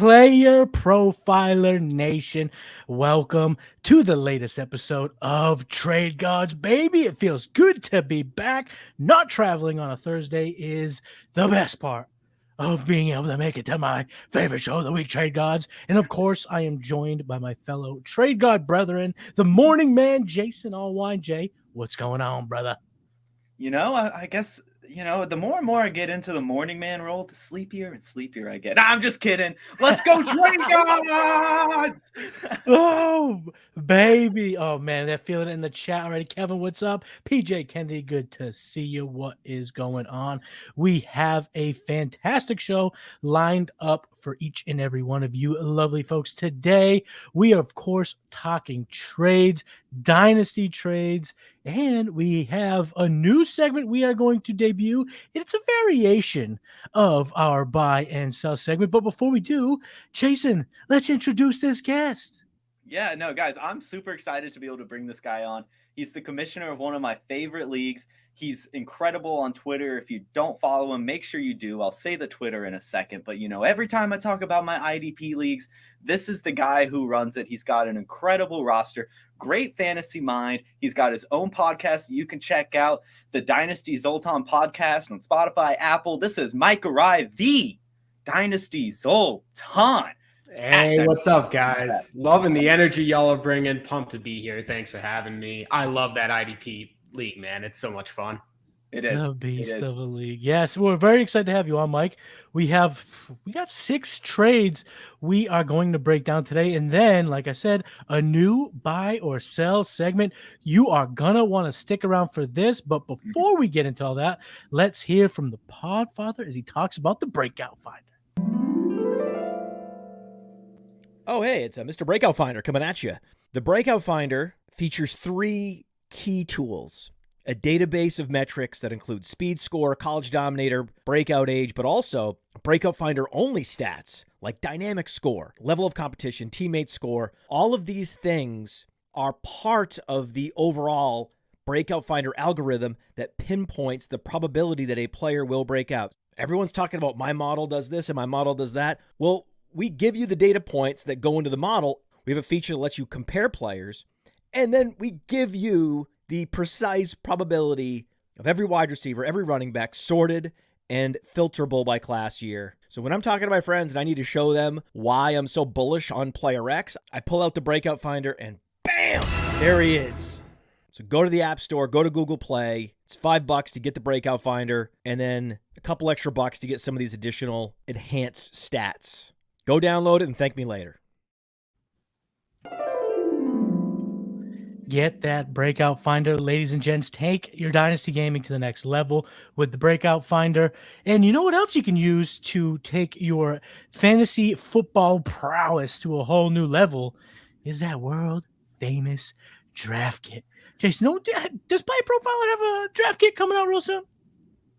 Player Profiler Nation, welcome to the latest episode of Trade Gods, baby. It feels good to be back. Not traveling on a Thursday is the best part of being able to make it to my favorite show of the week, Trade Gods. And of course, I am joined by my fellow Trade God brethren, the morning man, Jason Allwine. Jay, what's going on, brother? I guess, the more and more I get into the morning man role, the sleepier and sleepier I get. Nah, I'm just kidding. Let's go, Trade Gods! Oh, baby. Oh, man, they're feeling it in the chat already. Kevin, what's up? PJ Kennedy, good to see you. What is going on? We have a fantastic show lined up for each and every one of you lovely folks. Today, we are, of course, talking trades, dynasty trades, and we have a new segment we are going to debut. It's a variation of our buy and sell segment. But before we do, Jason, let's introduce this guest. Yeah, no, guys, I'm super excited to be able to bring this guy on. He's the commissioner of one of my favorite leagues. He's incredible on Twitter. If you don't follow him, make sure you do. I'll say the Twitter in a second. But, every time I talk about my IDP leagues, this is the guy who runs it. He's got an incredible roster, great fantasy mind. He's got his own podcast you can check out, the Dynasty Zoltan podcast on Spotify, Apple. This is Mike Garai, the Dynasty Zoltan. Hey, what's up, guys? Loving the energy y'all are bringing. Pumped to be here. Thanks for having me. I love that IDP league, man. It's so much fun. It is. The beast of a league. Yes, we're very excited to have you on, Mike. We got 6 trades we are going to break down today. And then, like I said, a new buy or sell segment. You are going to want to stick around for this. But before we get into all that, let's hear from the Podfather as he talks about the Breakout Finder. Oh, hey, it's Mr. Breakout Finder coming at you. The Breakout Finder features 3 key tools: a database of metrics that include speed score, college dominator, breakout age, but also Breakout Finder only stats like dynamic score, level of competition, teammate score. All of these things are part of the overall Breakout Finder algorithm that pinpoints the probability that a player will break out. Everyone's talking about my model does this and my model does that. Well, we give you the data points that go into the model. We have a feature that lets you compare players, and then we give you the precise probability of every wide receiver, every running back, sorted and filterable by class year. So when I'm talking to my friends and I need to show them why I'm so bullish on player X, I pull out the Breakout Finder and bam, there he is. So go to the App Store, go to Google Play. It's $5 to get the Breakout Finder, and then a couple extra bucks to get some of these additional enhanced stats. Go download it and thank me later. Get that Breakout Finder, ladies and gents. Take your Dynasty gaming to the next level with the Breakout Finder. And you know what else you can use to take your fantasy football prowess to a whole new level is that world famous draft kit. Jason, does PlayerProfiler have a draft kit coming out real soon?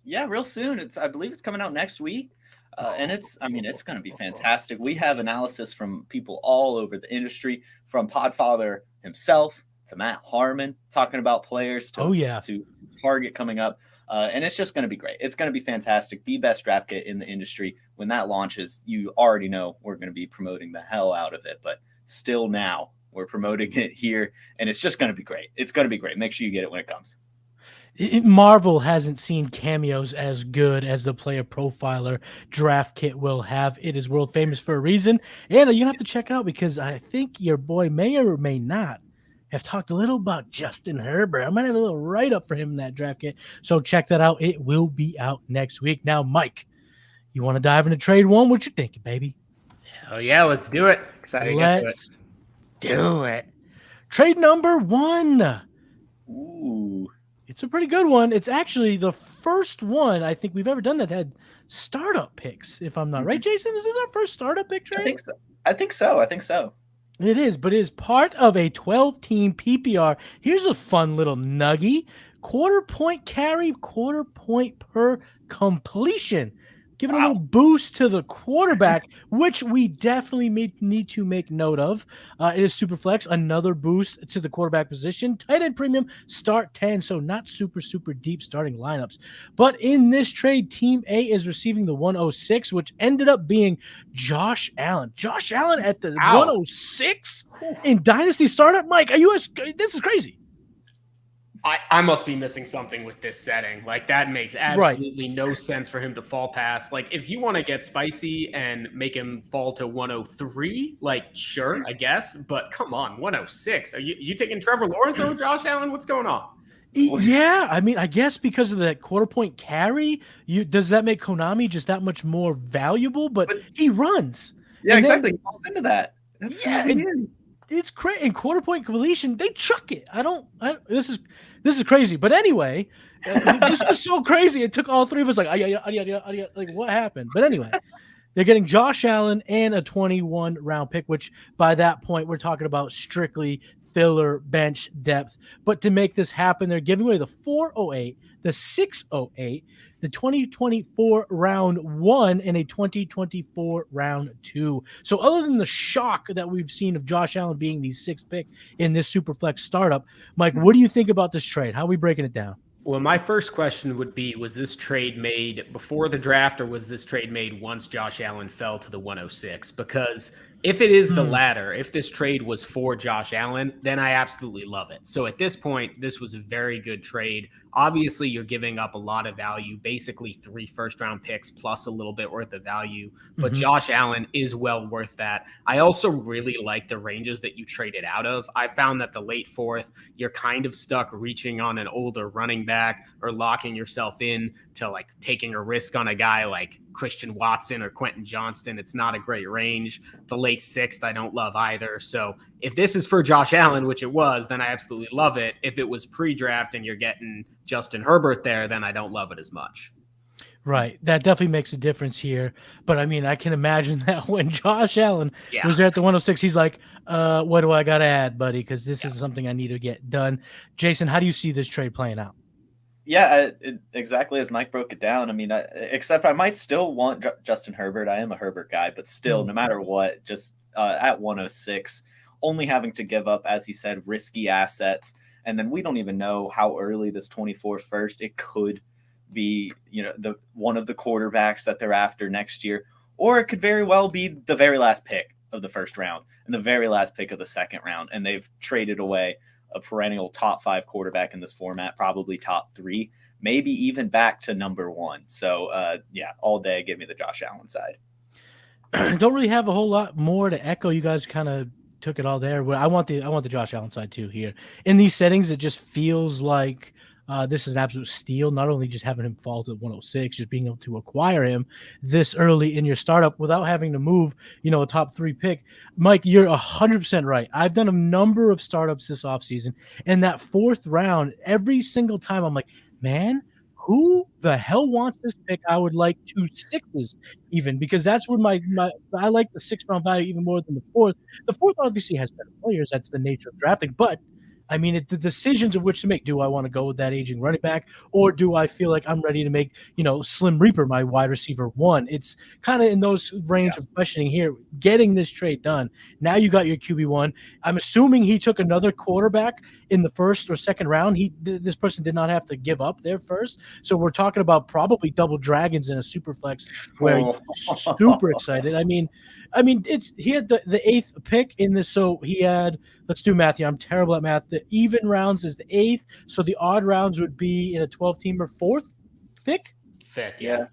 Yeah, real soon. I believe it's coming out next week. And it's going to be fantastic. We have analysis from people all over the industry, from Podfather himself to Matt Harmon, talking about players to Target coming up. And it's just going to be great. It's going to be fantastic. The best draft kit in the industry. When that launches, you already know we're going to be promoting the hell out of it. But still now, we're promoting it here, and it's just going to be great. It's going to be great. Make sure you get it when it comes. Marvel hasn't seen cameos as good as the Player Profiler draft kit will have. It is world famous for a reason. And you have to check it out because I think your boy may or may not have talked a little about Justin Herbert. I might have a little write-up for him in that draft kit. So check that out. It will be out next week. Now, Mike, you want to dive into trade one? What you thinking, baby? Oh, yeah, let's do it. Excited to get to it. Let's do it. Trade number 1. Ooh. It's a pretty good one. It's actually the first one I think we've ever done that had startup picks, if I'm not right. Jason, is this our first startup pick trade? I think so. It is, but it is part of a 12-team PPR. Here's a fun little nuggie. 1/4 point carry, 1/4 point per completion. giving a little boost to the quarterback, which we definitely need to make note of. It is Superflex, another boost to the quarterback position. Tight end premium, start 10, so not super deep starting lineups. But in this trade, Team A is receiving the 106, which ended up being Josh Allen. Josh Allen at the 106 in Dynasty startup. Mike, this is crazy. I must be missing something with this setting. Like, that makes absolutely no sense for him to fall past. Like, if you want to get spicy and make him fall to 103, like, sure, I guess. But come on, 106. Are you taking Trevor Lawrence over Josh Allen? What's going on? Yeah, I mean, I guess because of that quarter point carry, does that make Konami just that much more valuable? But he runs. Yeah, exactly. He falls into that. That's so weird. It's crazy. In quarter point completion, they chuck it. This is crazy. But anyway, this is so crazy. It took all three of us like what happened? But anyway, they're getting Josh Allen and a 21 round pick, which by that point we're talking about strictly filler bench depth. But to make this happen, they're giving away the 408, the 608, the 2024 round 1, and a 2024 round 2. So other than the shock that we've seen of Josh Allen being the 6th pick in this Superflex startup, Mike, what do you think about this trade? How are we breaking it down? Well, my first question would be, was this trade made before the draft, or was this trade made once Josh Allen fell to the 106? Because if it is the latter, if this trade was for Josh Allen, then I absolutely love it. So at this point, this was a very good trade. Obviously, you're giving up a lot of value, basically 3 first-round picks plus a little bit worth of value. But Josh Allen is well worth that. I also really like the ranges that you traded out of. I found that the late 4th, you're kind of stuck reaching on an older running back or locking yourself in to like taking a risk on a guy like Christian Watson or Quentin Johnston. It's not a great range. The late 6th, I don't love either. So if this is for Josh Allen, which it was, then I absolutely love it. If it was pre-draft and you're getting Justin Herbert there, then I don't love it as much. Right. That definitely makes a difference here. But I mean, I can imagine that when Josh Allen was there at the 106, he's like, what do I got to add, buddy? Because this is something I need to get done. Jason, how do you see this trade playing out? Yeah, exactly as Mike broke it down. I mean, except I might still want Justin Herbert. I am a Herbert guy, but still, no matter what, just at 106, only having to give up, as he said, risky assets. And then we don't even know how early this 24 first, it could be, the one of the quarterbacks that they're after next year, or it could very well be the very last pick of the first round and the very last pick of the second round. And they've traded away a perennial top 5 quarterback in this format, probably top 3, maybe even back to number 1. So all day, give me the Josh Allen side. Don't really have a whole lot more to echo. You guys kind of took it all there. I want the Josh Allen side too here. In these settings, it just feels like this is an absolute steal. Not only just having him fall to 106, just being able to acquire him this early in your startup without having to move, a top 3 pick. Mike, you're 100% right. I've done a number of startups this offseason, and that 4th round, every single time I'm like, man, who the hell wants this pick? I would like 2 6s even, because that's where I like the 6th round value even more than the 4th. The 4th obviously has better players. That's the nature of drafting, but I mean, the decisions of which to make. Do I want to go with that aging running back, or do I feel like I'm ready to make, Slim Reaper my wide receiver 1? It's kind of in those range of questioning here. Getting this trade done. Now you got your QB1. I'm assuming he took another quarterback in the 1st or 2nd round. This person did not have to give up their first. So we're talking about probably double dragons in a super flex where you're super excited. I mean, he had the 8th pick in this. So he had, let's do math here. I'm terrible at math. The even rounds is the 8th. So the odd rounds would be in a 12-teamer 4th pick? 5th, yeah.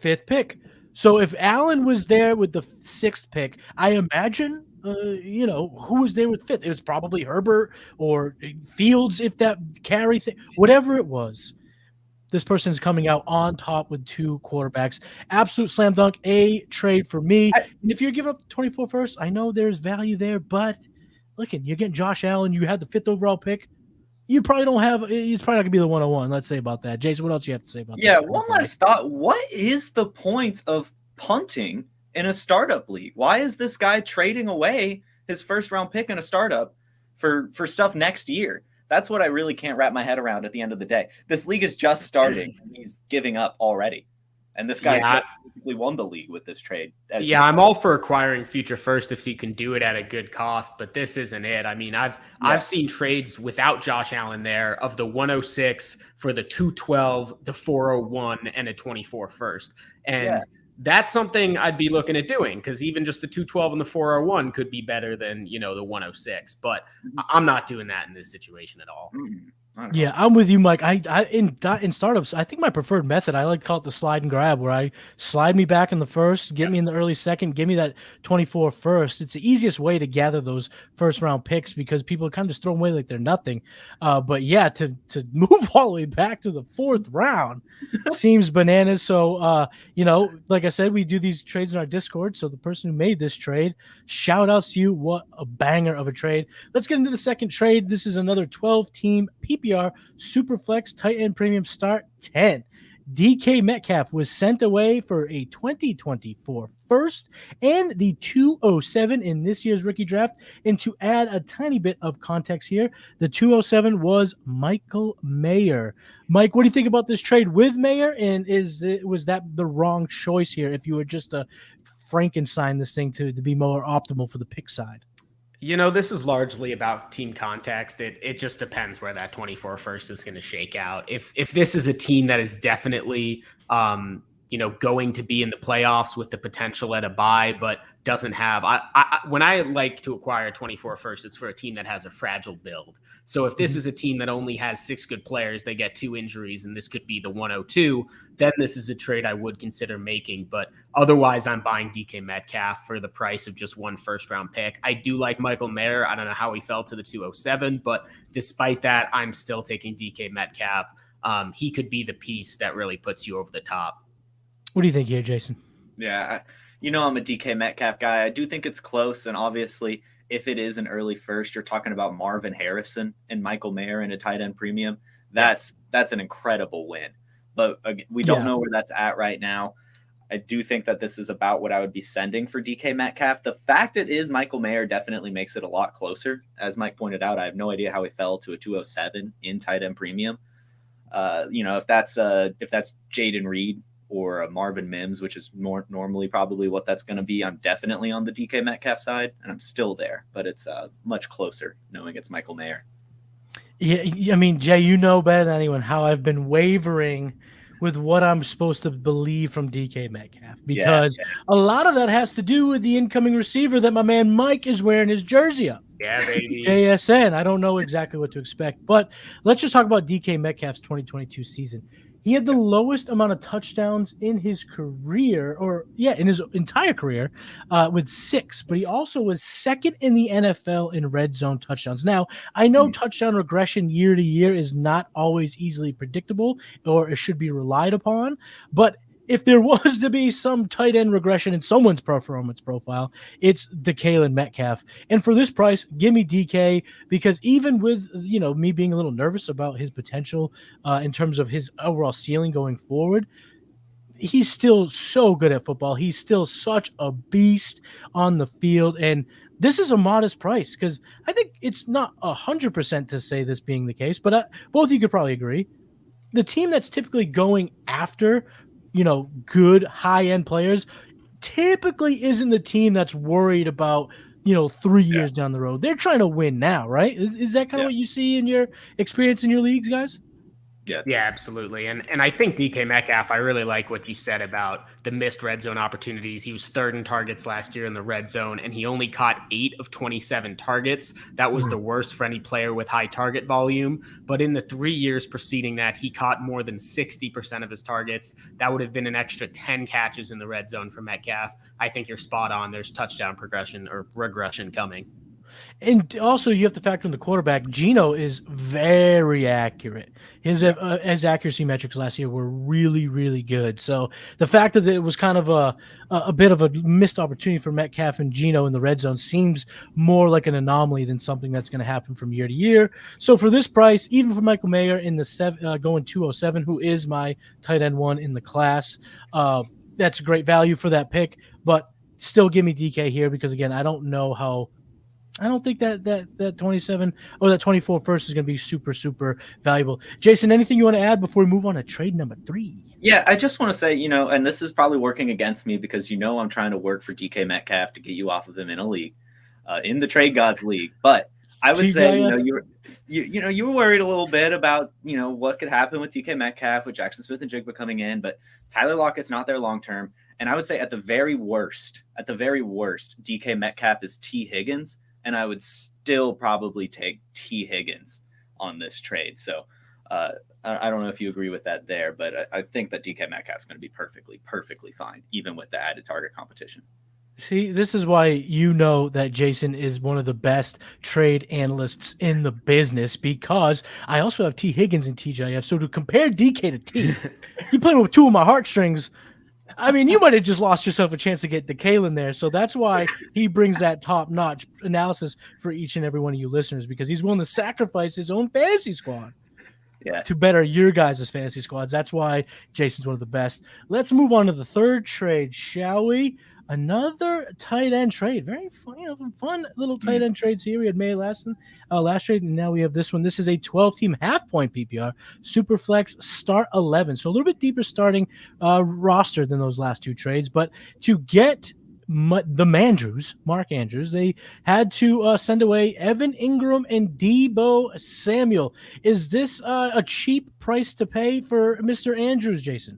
5th pick. So if Allen was there with the 6th pick, I imagine, who was there with 5th? It was probably Herbert or Fields, if that carry thing, whatever it was. This person's coming out on top with 2 quarterbacks. Absolute slam dunk, a trade for me. And if you're giving up 24 first, I know there's value there, but look, you're getting Josh Allen. You had the 5th overall pick. You probably don't have – it's probably not going to be the 101. Let's say about that. Jason, what else do you have to say about that? Yeah, one last thought. What is the point of punting in a startup league? Why is this guy trading away his first-round pick in a startup for stuff next year? That's what I really can't wrap my head around at the end of the day. This league is just starting, and he's giving up already. And this guy basically won the league with this trade. Yeah, I'm all for acquiring future first if you can do it at a good cost, but this isn't it. I mean, I've seen trades without Josh Allen there of the 106 for the 212, the 401, and a 24 first. And that's something I'd be looking at doing, because even just the 212 and the 401 could be better than, the 106. But I'm not doing that in this situation at all. Yeah, I'm with you, Mike. In startups, I think my preferred method, I like to call it the slide and grab, where I slide me back in the first, get me in the early second, give me that 24 first. It's the easiest way to gather those first round picks, because people kind of just throw them away like they're nothing. But yeah, to move all the way back to the fourth round seems bananas. So, like I said, we do these trades in our Discord. So the person who made this trade, shout outs to you. What a banger of a trade. Let's get into the second trade. This is another 12-team PPR Superflex tight end premium start 10. DK Metcalf was sent away for a 2024 first and the 207 in this year's rookie draft. And to add a tiny bit of context here, the 207 was Michael Mayer. Mike, what do you think about this trade with Mayer? And was that the wrong choice here if you were just to Frankenstein this thing to be more optimal for the pick side? This is largely about team context. It just depends where that 24 first is going to shake out. If this is a team that is definitely going to be in the playoffs with the potential at a bye, but doesn't have when I like to acquire a 24 first, it's for a team that has a fragile build. So if this is a team that only has 6 good players, they get 2 injuries, and this could be the 102, then this is a trade I would consider making. But otherwise, I'm buying DK Metcalf for the price of just 1 first-round pick. I do like Michael Mayer. I don't know how he fell to the 207, but despite that, I'm still taking DK Metcalf. He could be the piece that really puts you over the top. What do you think here, Jason? Yeah, I'm a DK Metcalf guy. I do think it's close, and obviously, if it is an early first, you're talking about Marvin Harrison and Michael Mayer in a tight end premium. That's an incredible win. But we don't know where that's at right now. I do think that this is about what I would be sending for DK Metcalf. The fact it is Michael Mayer definitely makes it a lot closer. As Mike pointed out, I have no idea how he fell to a 207 in tight end premium. If that's Jaden Reed or a Marvin Mims, which is more normally probably what that's going to be, I'm definitely on the DK Metcalf side, and I'm still there, but it's much closer knowing it's Michael Mayer. Yeah, I mean, Jay, you know better than anyone how I've been wavering with what I'm supposed to believe from DK Metcalf, because a lot of that has to do with the incoming receiver that my man Mike is wearing his jersey of. Yeah, baby. JSN. I don't know exactly what to expect, but let's just talk about DK Metcalf's 2022 season. He had the lowest amount of touchdowns in his career, in his entire career, with 6. But he also was second in the NFL in red zone touchdowns. Now, I know touchdown regression year to year is not always easily predictable, or it should be relied upon. But if there was to be some tight end regression in someone's performance profile, it's DK Metcalf. And for this price, give me DK, because even with, me being a little nervous about his potential in terms of his overall ceiling going forward, he's still so good at football. He's still such a beast on the field. And this is a modest price, because I think it's not 100% to say this being the case, but both of you could probably agree. The team that's typically going after good high-end players typically isn't the team that's worried about, 3 years down the road. They're trying to win now, right? Is that kind of what you see in your experience in your leagues, guys? Yeah, absolutely. And I think DK Metcalf, I really like what you said about the missed red zone opportunities. He was 3rd in targets last year in the red zone, and he only caught 8 of 27 targets. That was the worst for any player with high target volume. But in the 3 years preceding that, he caught more than 60% of his targets. That would have been an extra 10 catches in the red zone for Metcalf. I think you're spot on. There's touchdown progression or regression coming. And also, you have to factor in the quarterback. Geno is very accurate. His accuracy metrics last year were really, really good. So the fact that it was kind of a bit of a missed opportunity for Metcalf and Geno in the red zone seems more like an anomaly than something that's going to happen from year to year. So for this price, even for Michael Mayer in the going 207, who is my tight end 1 in the class, that's a great value for that pick. But still give me DK here, because, again, I don't know how I don't think that 27 or that 24 first is going to be super valuable. Jason, anything you want to add before we move on to trade number 3? Yeah, I just want to say, and this is probably working against me because I'm trying to work for DK Metcalf to get you off of him in a league, in the Trade Gods League. But I would say, you were worried a little bit about, what could happen with DK Metcalf, with Jackson Smith and Jigba coming in, but Tyler Lockett's not there long term. And I would say at the very worst, DK Metcalf is T. Higgins, and I would still probably take T. Higgins on this trade. So I don't know if you agree with that there, but I think that DK Metcalf is going to be perfectly fine, even with the added target competition. See, this is why that Jason is one of the best trade analysts in the business, because I also have T. Higgins and TJF. So to compare DK to T, you playing with two of my heartstrings. I mean, you might have just lost yourself a chance to get DeKalen there. So that's why he brings that top-notch analysis for each and every one of you listeners, because he's willing to sacrifice his own fantasy squad to better your guys' fantasy squads. That's why Jason's one of the best. Let's move on to the third trade, shall we? Another tight end trade. Very fun little tight end trades here. We had May last trade, and now we have this one. This is a 12-team half-point PPR Superflex start 11. So a little bit deeper starting roster than those last two trades. But to get the Mark Andrews, they had to send away Evan Ingram and Deebo Samuel. Is this a cheap price to pay for Mr. Andrews, Jason?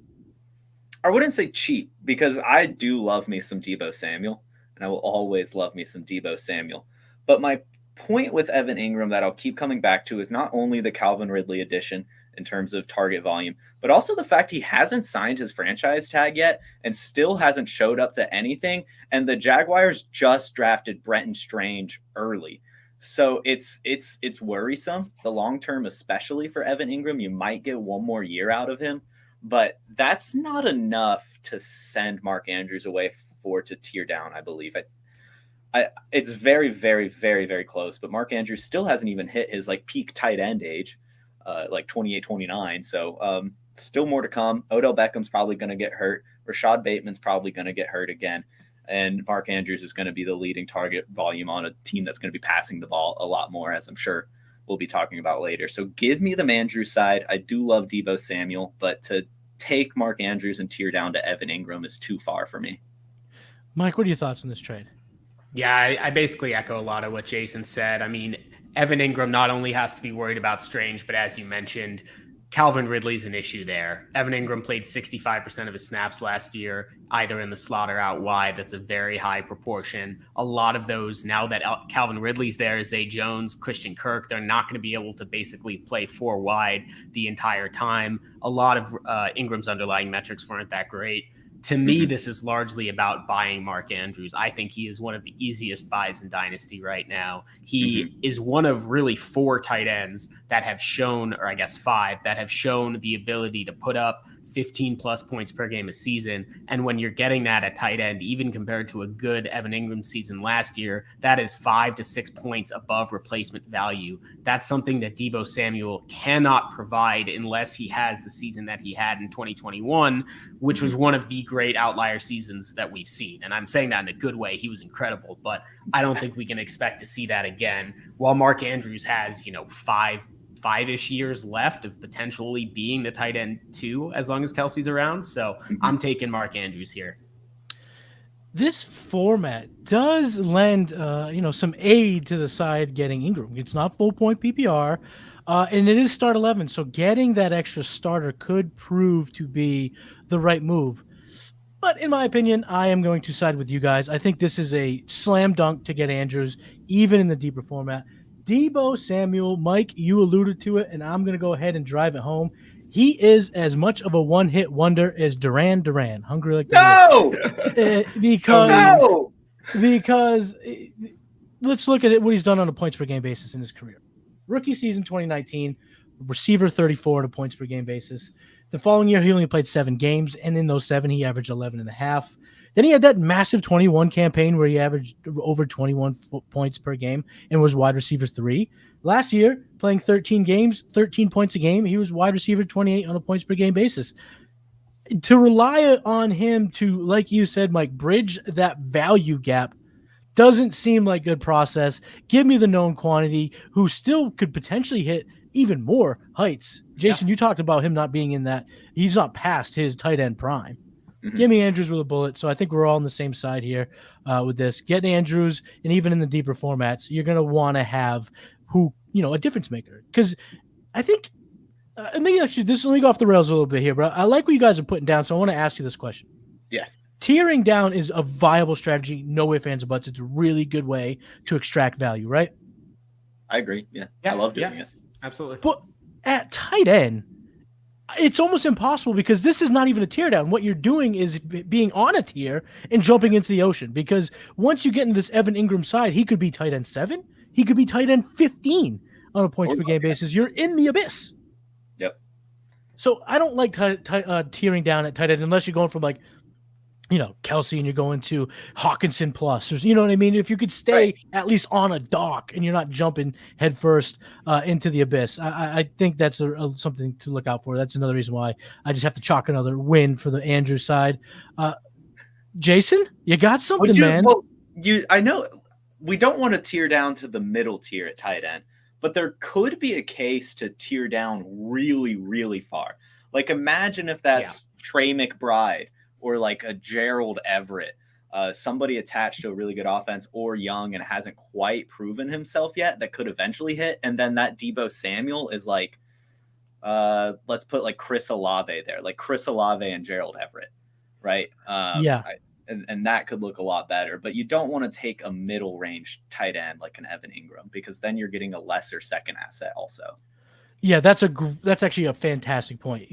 I wouldn't say cheap, because I do love me some Deebo Samuel, and I will always love me some Deebo Samuel. But my point with Evan Ingram that I'll keep coming back to is not only the Calvin Ridley addition in terms of target volume, but also the fact he hasn't signed his franchise tag yet and still hasn't showed up to anything. And the Jaguars just drafted Brenton Strange early. So it's worrisome, the long term, especially for Evan Ingram. You might get one more year out of him, but that's not enough to send Mark Andrews away to tear down, I believe. It's very, very, very, very close, but Mark Andrews still hasn't even hit his peak tight end age, 28, 29. So still more to come. Odell Beckham's probably going to get hurt. Rashad Bateman's probably going to get hurt again. And Mark Andrews is going to be the leading target volume on a team that's going to be passing the ball a lot more, as I'm sure we'll be talking about later. So give me the Andrews side. I do love Deebo Samuel, but to take Mark Andrews and tear down to Evan Ingram is too far for me. Mike, what are your thoughts on this trade? Yeah, I basically echo a lot of what Jason said. I mean, Evan Ingram not only has to be worried about Strange, but as you mentioned, Calvin Ridley's an issue there. Evan Ingram played 65% of his snaps last year, either in the slot or out wide. That's a very high proportion. A lot of those, now that Calvin Ridley's there, Zay Jones, Christian Kirk, they're not going to be able to basically play four wide the entire time. A lot of Ingram's underlying metrics weren't that great. To me, this is largely about buying Mark Andrews. I think he is one of the easiest buys in Dynasty right now. He is one of really four tight ends that have shown, or I guess five, that have shown the ability to put up 15 plus points per game a season. And when you're getting that at tight end, even compared to a good Evan Ingram season last year, that is 5 to 6 points above replacement value. That's something that Deebo Samuel cannot provide unless he has the season that he had in 2021, which was one of the great outlier seasons that we've seen. And I'm saying that in a good way. He was incredible, but I don't think we can expect to see that again. While Mark Andrews has, five-ish years left of potentially being the tight end too, as long as Kelsey's around. So I'm taking Mark Andrews here. This format does lend, some aid to the side getting Ingram. It's not full point PPR, and it is start 11. So getting that extra starter could prove to be the right move. But in my opinion, I am going to side with you guys. I think this is a slam dunk to get Andrews, even in the deeper format. Deebo Samuel, Mike, you alluded to it, and I'm going to go ahead and drive it home. He is as much of a one-hit wonder as Duran. Hungry like the because let's look at what he's done on a points per game basis in his career. Rookie season 2019, receiver 34 on a points per game basis. The following year, he only played 7 games, and in those 7, he averaged 11.5. Then he had that massive 21 campaign where he averaged over 21 points per game and was wide receiver 3. Last year, playing 13 games, 13 points a game, he was wide receiver 28 on a points per game basis. To rely on him to, like you said, Mike, bridge that value gap, Doesn't seem like good process. Give me the known quantity who still could potentially hit even more heights. Jason, you talked about him not being in that. He's not past his tight end prime. Mhm. Give me Andrews with a bullet. So I think we're all on the same side here with this. Get Andrews, and even in the deeper formats, you're going to want to have a difference maker. Because I think, maybe actually, let me go off the rails a little bit here, but I like what you guys are putting down. So I want to ask you this question. Yeah. Tearing down is a viable strategy. No ifs, ands, or buts. It's a really good way to extract value, right? I agree. Yeah. I love doing it. Absolutely. But at tight end, it's almost impossible because this is not even a tear down. What you're doing is being on a tier and jumping into the ocean, because once you get into this Evan Ingram side, he could be tight end 7. He could be tight end 15 on a points per game basis. You're in the abyss. Yep. So I don't like tearing down at tight end unless you're going from like, Kelsey and you're going to Hawkinson plus, or you know what I mean? If you could stay at least on a dock and you're not jumping headfirst into the abyss, I think that's something to look out for. That's another reason why I just have to chalk another win for the Andrew side. Jason, you got something, man? Well, I know we don't want to tear down to the middle tier at tight end, but there could be a case to tear down really, really far. Like imagine if that's Trey McBride, or like a Gerald Everett, somebody attached to a really good offense, or young and hasn't quite proven himself yet that could eventually hit. And then that Deebo Samuel is like, let's put like Chris Olave there, like Chris Olave and Gerald Everett, right? And that could look a lot better. But you don't want to take a middle range tight end like an Evan Ingram, because then you're getting a lesser second asset also. Yeah, that's actually a fantastic point.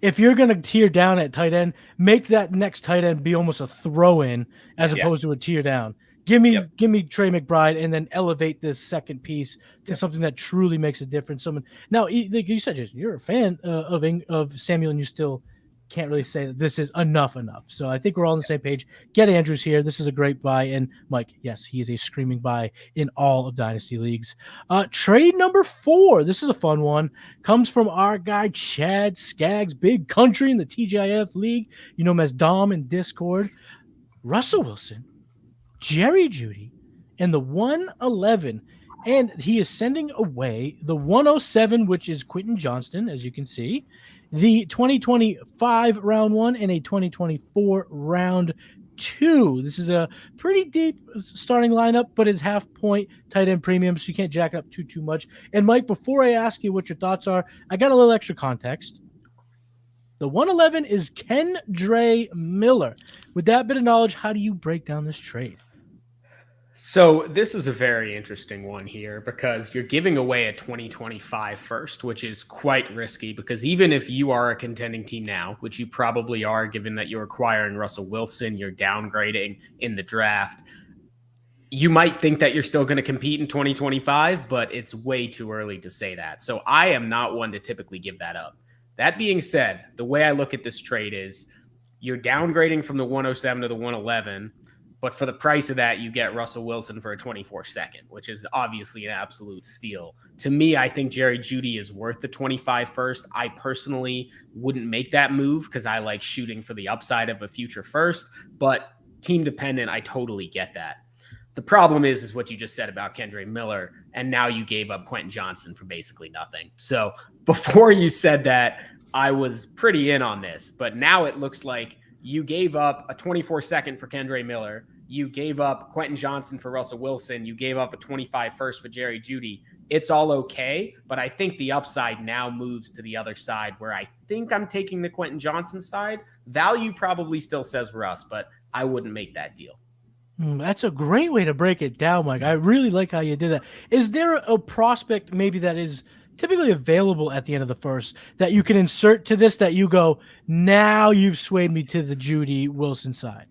If you're going to tear down at tight end, make that next tight end be almost a throw-in as opposed to a tear down. Give me Trey McBride, and then elevate this second piece to something that truly makes a difference. Now, like you said, Jason, you're a fan of Samuel, and you still can't really say that this is enough. So I think we're all on the same page. Get Andrews here. This is a great buy. And Mike, yes, he is a screaming buy in all of Dynasty leagues. Trade number 4. This is a fun one. Comes from our guy, Chad Skaggs, Big Country in the TGIF league. You know him as Dom in Discord. Russell Wilson, Jerry Jeudy, and the 111. And he is sending away the 107, which is Quentin Johnston, as you can see, the 2025 round 1 and a 2024 round 2. This is a pretty deep starting lineup, but it's half point tight end premium, so you can't jack it up too much. And Mike, before I ask you what your thoughts are, I got a little extra context. The 111 is Kendre Miller. With that bit of knowledge, how do you break down this trade? So this is a very interesting one here, because you're giving away a 2025 first, which is quite risky, because even if you are a contending team now, which you probably are, given that you're acquiring Russell Wilson, you're downgrading in the draft, you might think that you're still going to compete in 2025, but it's way too early to say that. So I am not one to typically give that up. That being said, the way I look at this trade is you're downgrading from the 107 to the 111, but for the price of that, you get Russell Wilson for a 24 second, which is obviously an absolute steal. To me, I think Jerry Jeudy is worth the 25 first. I personally wouldn't make that move because I like shooting for the upside of a future first, but team dependent, I totally get that. The problem is what you just said about Kendre Miller, and now you gave up Quentin Johnston for basically nothing. So before you said that, I was pretty in on this, but now it looks like you gave up a 24 second for Kendre Miller. You gave up Quentin Johnston for Russell Wilson. You gave up a 25 first for Jerry Jeudy. It's all okay, but I think the upside now moves to the other side, where I think I'm taking the Quentin Johnston side. Value probably still says Russ, but I wouldn't make that deal. That's a great way to break it down, Mike. I really like how you did that. Is there a prospect maybe that is typically available at the end of the first that you can insert to this that you go, now you've swayed me to the Jeudy Wilson side?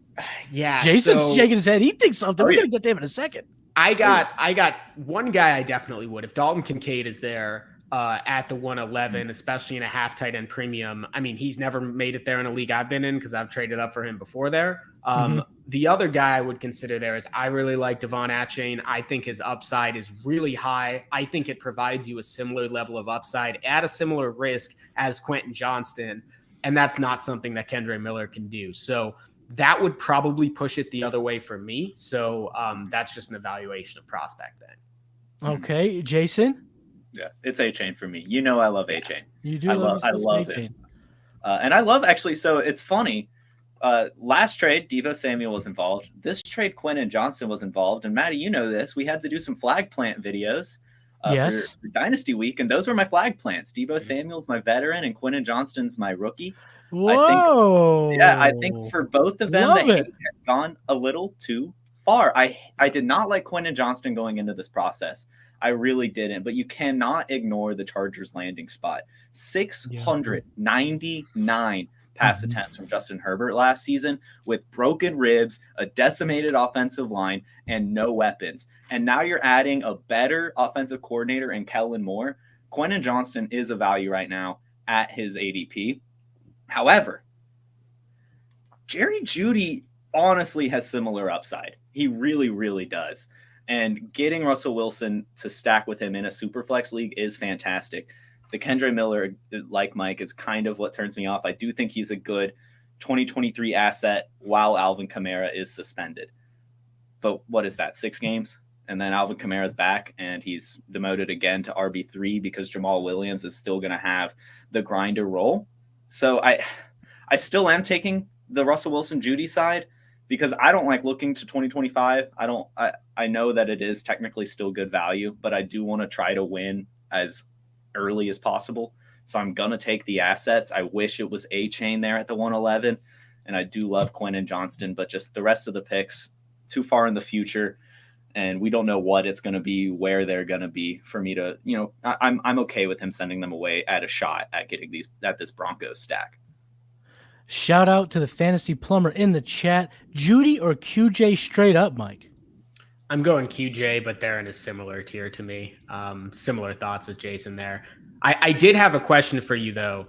Yeah. Jason's shaking his head. He thinks something. We're going to get to him in a second. I got one guy I definitely would. If Dalton Kincaid is there at the 111, especially in a half tight end premium. I mean, he's never made it there in a league I've been in because I've traded up for him before there. The other guy I would consider there is I really like Devon Achane. I think his upside is really high. I think it provides you a similar level of upside at a similar risk as Quentin Johnston. And that's not something that Kendre Miller can do. So that would probably push it the other way for me. So that's just an evaluation of prospect then. Okay, Jason? Yeah, it's A-Chain for me. You know I love A-Chain. You do I love love it. A-Chain. And I love, actually, so it's funny. Last trade, Deebo Samuel was involved. This trade, Quentin Johnston was involved. And Matty, you know this. We had to do some flag plant videos for Dynasty Week, and those were my flag plants. Deebo Samuel's my veteran, and Quentin Johnston's my rookie. Whoa! I think for both of them, the hate has gone a little too far. I did not like Quentin Johnston going into this process. I really didn't. But you cannot ignore the Chargers landing spot. 699 pass attempts from Justin Herbert last season with broken ribs, a decimated offensive line, and no weapons. And now you're adding a better offensive coordinator in Kellen Moore. Quentin Johnston is a value right now at his ADP. However, Jerry Jeudy honestly has similar upside. He really, really does. And getting Russell Wilson to stack with him in a Superflex league is fantastic. The Kendre Miller, like Mike, is kind of what turns me off. I do think he's a good 2023 asset while Alvin Kamara is suspended. But what is that, 6 games? And then Alvin Kamara's back, and he's demoted again to RB3 because Jamal Williams is still going to have the grinder role. So I still am taking the Russell Wilson Jeudy side because I don't like looking to 2025. I know that it is technically still good value, but I do want to try to win as early as possible. So I'm going to take the assets. I wish it was A-Chain there at the 111, and I do love Quentin Johnston, but just the rest of the picks too far in the future, and we don't know what it's going to be, where they're going to be for me to, I'm okay with him sending them away at a shot at getting this Broncos stack. Shout out to the Fantasy Plumber in the chat. Jeudy or QJ straight up, Mike? I'm going QJ, but they're in a similar tier to me. Similar thoughts as Jason there. I did have a question for you, though.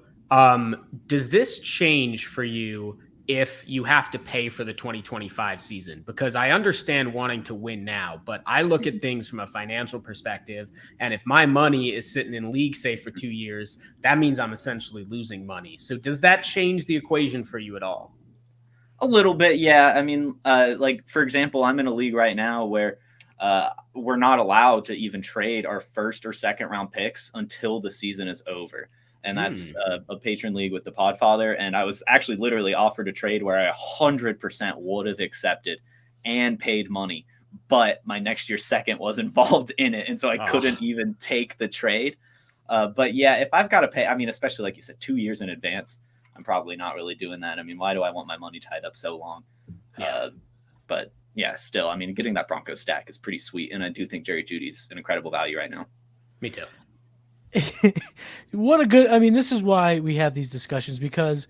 Does this change for you if you have to pay for the 2025 season? Because I understand wanting to win now, but I look at things from a financial perspective. And if my money is sitting in league safe for 2 years, that means I'm essentially losing money. So does that change the equation for you at all? A little bit, yeah. I mean, like, for example, I'm in a league right now where we're not allowed to even trade our first or second round picks until the season is over. And that's a patron league with the Podfather. And I was actually literally offered a trade where I 100% would have accepted and paid money, but my next year's second was involved in it. And so I couldn't even take the trade. But yeah, if I've got to pay, I mean, especially like you said, 2 years in advance, I'm probably not really doing that. I mean, why do I want my money tied up so long? Yeah. But yeah, still, I mean, getting that Broncos stack is pretty sweet. And I do think Jerry Jeudy's an incredible value right now. Me too. This is why we have these discussions, because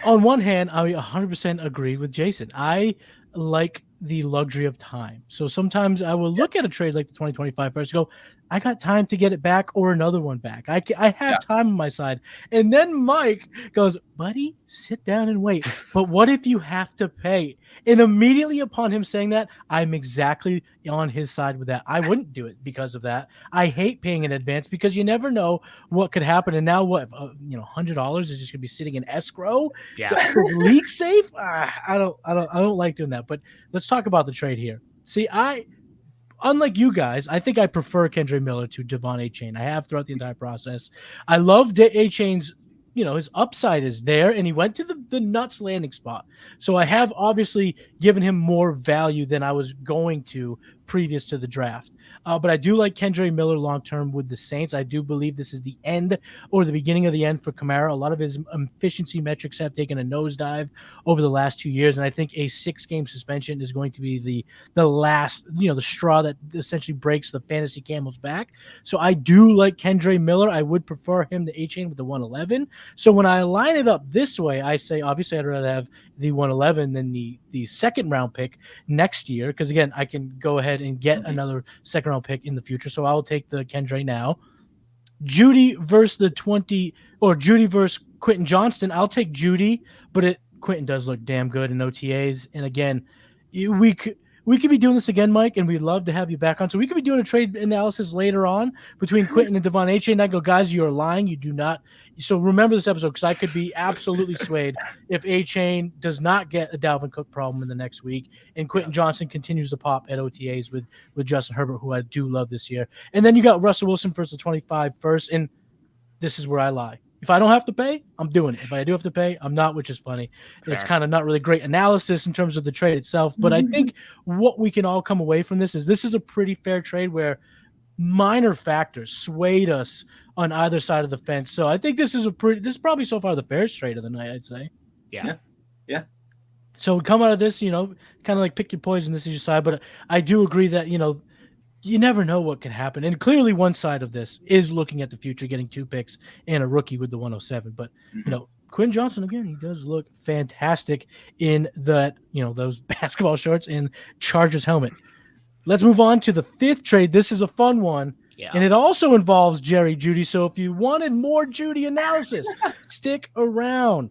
on one hand, I 100% agree with Jason. I like the luxury of time. So sometimes I will look at a trade like the 2025 first, go, I got time to get it back or another one back. I have time on my side. And then Mike goes, buddy, sit down and wait. But what if you have to pay? And immediately upon him saying that, I'm exactly on his side with that. I wouldn't do it because of that. I hate paying in advance because you never know what could happen. And now what, $100 is just going to be sitting in escrow? Yeah. League safe? I don't like doing that. But let's talk about the trade here. See, unlike you guys, I think I prefer Kendre Miller to Devon A-Chain. I have throughout the entire process. I love A-Chain's, his upside is there, and he went to the nuts landing spot. So I have obviously given him more value than I was going to previous to the draft. But I do like Kendre Miller long-term with the Saints. I do believe this is the end or the beginning of the end for Kamara. A lot of his efficiency metrics have taken a nosedive over the last 2 years, and I think a 6-game suspension is going to be the last, the straw that essentially breaks the fantasy camel's back. So I do like Kendre Miller. I would prefer him to A-Chain with the 111. So when I line it up this way, I say, obviously, I'd rather have the 111 than the second round pick next year, because again, I can go ahead and get another second round pick in the future. So I'll take the Kendre now. Jeudy versus Jeudy versus Quentin Johnston. I'll take Jeudy, but Quentin does look damn good in OTAs. And again, we we could be doing this again, Mike, and we'd love to have you back on. So we could be doing a trade analysis later on between Quentin and Devon Achane. And I go, guys, you are lying. You do not. So remember this episode, because I could be absolutely swayed if Achane does not get a Dalvin Cook problem in the next week, and Quentin Johnson continues to pop at OTAs with Justin Herbert, who I do love this year. And then you got Russell Wilson versus the 25 first, and this is where I lie. If I don't have to pay, I'm doing it. If I do have to pay, I'm not, which is funny. Fair. It's kind of not really great analysis in terms of the trade itself. But I think what we can all come away from this is a pretty fair trade where minor factors swayed us on either side of the fence. So I think this is probably so far the fairest trade of the night, I'd say. Yeah. So come out of this, kind of like pick your poison. This is your side. But I do agree that, you never know what can happen. And clearly one side of this is looking at the future, getting 2 picks and a rookie with the 107. But, Quinn Johnson, again, he does look fantastic in that, those basketball shorts and Chargers helmet. Let's move on to the 5th trade. This is a fun one. Yeah. And it also involves Jerry Jeudy. So if you wanted more Jeudy analysis, stick around.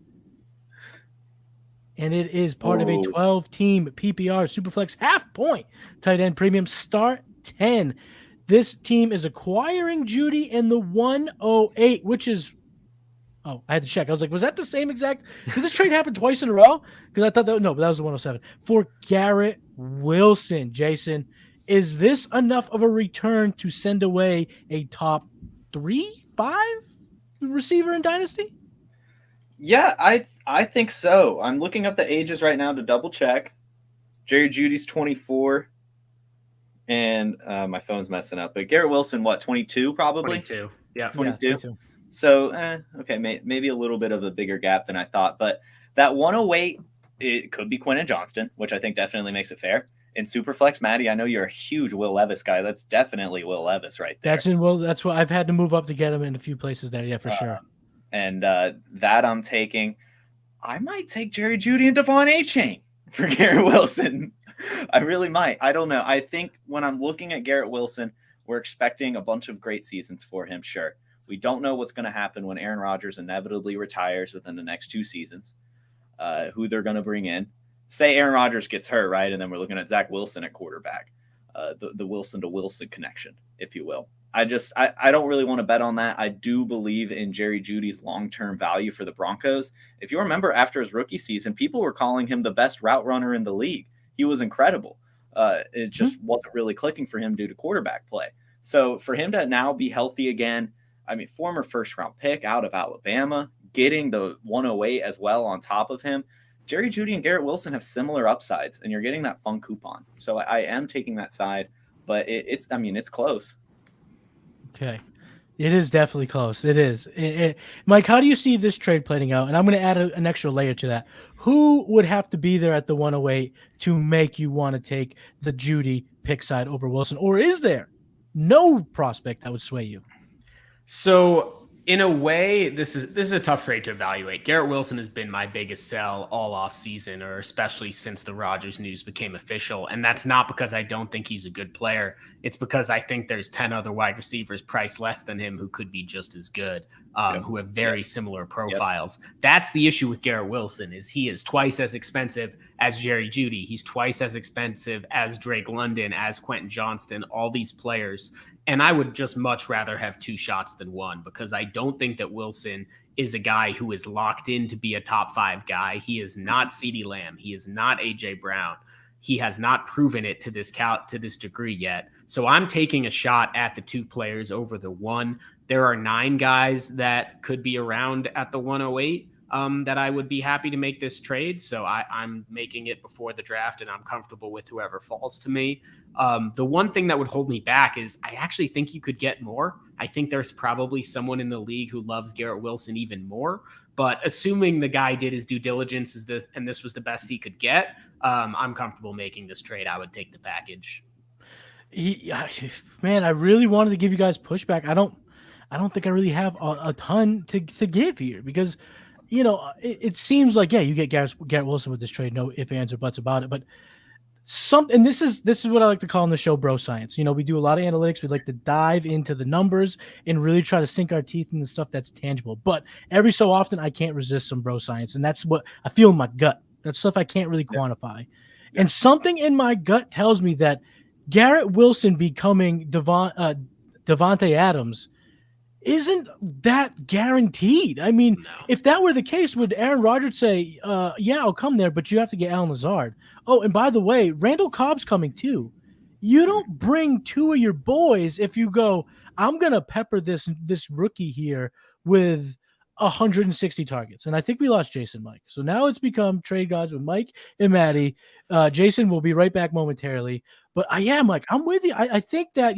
And it is part of a 12-team PPR Superflex half-point tight end premium start 10. This team is acquiring Jeudy in the 108, which is I had to check. I was like, was that the same exact? Did this trade happen twice in a row? Because I thought but that was the 107 for Garrett Wilson. Jason, is this enough of a return to send away a top 3-5 receiver in Dynasty? Yeah, I think so. I'm looking up the ages right now to double check. Jerry Jeudy's 24. And my phone's messing up. But Garrett Wilson, 22 probably? 22. Yeah. 22. Yeah, 22. So, okay, maybe a little bit of a bigger gap than I thought. But that 108, it could be Quentin Johnston, which I think definitely makes it fair. In Superflex, Matty, I know you're a huge Will Levis guy. That's definitely Will Levis right there. That's what I've had to move up to get him in a few places there. Yeah, for sure. And that I'm taking. I might take Jerry Jeudy and Devon Achane for Garrett Wilson. I really might. I don't know. I think when I'm looking at Garrett Wilson, we're expecting a bunch of great seasons for him. Sure. We don't know what's going to happen when Aaron Rodgers inevitably retires within the next 2 seasons, who they're going to bring in. Say Aaron Rodgers gets hurt, right? And then we're looking at Zach Wilson at quarterback, the Wilson to Wilson connection, if you will. I don't really want to bet on that. I do believe in Jerry Jeudy's long-term value for the Broncos. If you remember after his rookie season, people were calling him the best route runner in the league. He was incredible. It just wasn't really clicking for him due to quarterback play. So for him to now be healthy again, former first-round pick out of Alabama, getting the 108 as well on top of him, Jerry Jeudy and Garrett Wilson have similar upsides, and you're getting that fun coupon. So I am taking that side, but it's close. Okay. It is definitely close. It is. Mike, how do you see this trade playing out? And I'm going to add an extra layer to that. Who would have to be there at the 108 to make you want to take the Jeudy pick side over Wilson? Or is there no prospect that would sway you? So in a way, this is a tough trade to evaluate. Garrett Wilson has been my biggest sell all off season, or especially since the Rodgers news became official. And that's not because I don't think he's a good player. It's because I think there's 10 other wide receivers priced less than him who could be just as good, who have very similar profiles. That's the issue with Garrett Wilson, is he is twice as expensive as Jerry Jeudy. He's twice as expensive as Drake London, as Quentin Johnston, all these players. And I would just much rather have 2 shots than 1, because I don't think that Wilson is a guy who is locked in to be a top 5 guy. He is not CeeDee Lamb. He is not AJ Brown. He has not proven it to this degree yet. So I'm taking a shot at the 2 players over the 1. There are 9 guys that could be around at the 108 that I would be happy to make this trade. So I'm making it before the draft, and I'm comfortable with whoever falls to me. The one thing that would hold me back is I actually think you could get more. I think there's probably someone in the league who loves Garrett Wilson even more. But assuming the guy did his due diligence and this was the best he could get, I'm comfortable making this trade. I would take the package. Man, I really wanted to give you guys pushback. I don't think I really have a ton to give here, because it seems like, you get Garrett Wilson with this trade, no ifs, ands, or buts about it. But and this is what I like to call on the show bro science. We do a lot of analytics. We like to dive into the numbers and really try to sink our teeth in the stuff that's tangible. But every so often, I can't resist some bro science, and that's what I feel in my gut. That's stuff I can't really quantify. And something in my gut tells me that Garrett Wilson becoming Devontae Adams isn't that guaranteed. I mean, if that were the case, would Aaron Rodgers say, yeah, I'll come there, but you have to get Allen Lazard? Oh, and by the way, Randall Cobb's coming too. You don't bring two of your boys if you go, I'm going to pepper this rookie here with 160 targets. And I think we lost Jason Mike. So now it's become trade gods with Mike and Matty. Jason will be right back momentarily. But Mike, I'm with you. I think that,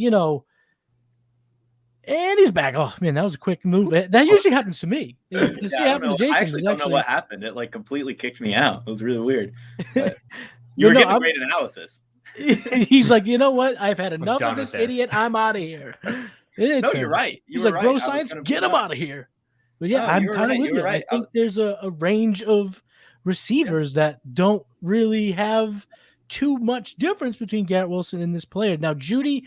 and he's back. Oh man, that was a quick move. That usually happens to me. To see happen to Jason. I actually don't know what happened. It like completely kicked me out. It was really weird. But you were getting a great analysis. He's like, you know what? I've had enough of this idiot. I'm out of here. No, you're right. He's like, bro, science, get him out of here. But yeah, I'm kind of with you. I think there's a range of receivers that don't really have too much difference between Garrett Wilson and this player. Now, Jeudy,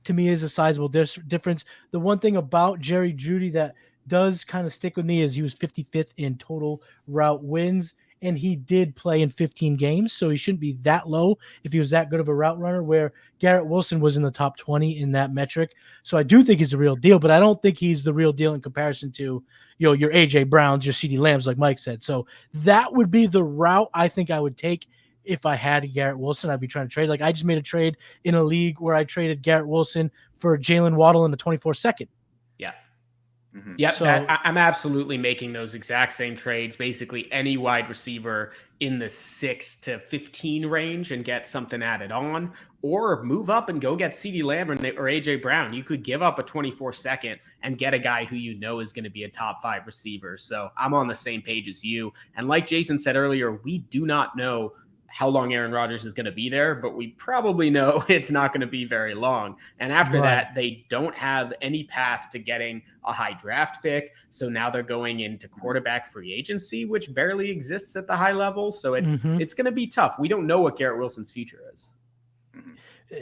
to me, is a sizable difference. The one thing about Jerry Jeudy that does kind of stick with me is he was 55th in total route wins, and he did play in 15 games, so he shouldn't be that low if he was that good of a route runner, where Garrett Wilson was in the top 20 in that metric. So I do think he's the real deal, but I don't think he's the real deal in comparison to, your A.J. Browns, your CeeDee Lambs, like Mike said. So that would be the route I think I would take. If I had Garrett Wilson, I'd be trying to trade. Like I just made a trade in a league where I traded Garrett Wilson for Jalen Waddle in the 24nd. Yeah. Mm-hmm. Yep. So, I'm absolutely making those exact same trades. Basically any wide receiver in the 6 to 15 range and get something added on, or move up and go get CeeDee Lamb or AJ Brown. You could give up a 24-second and get a guy who is going to be a top 5 receiver. So I'm on the same page as you. And like Jason said earlier, we do not know how long Aaron Rodgers is going to be there, but we probably know it's not going to be very long. And after that, they don't have any path to getting a high draft pick. So now they're going into quarterback free agency, which barely exists at the high level. So it's going to be tough. We don't know what Garrett Wilson's future is.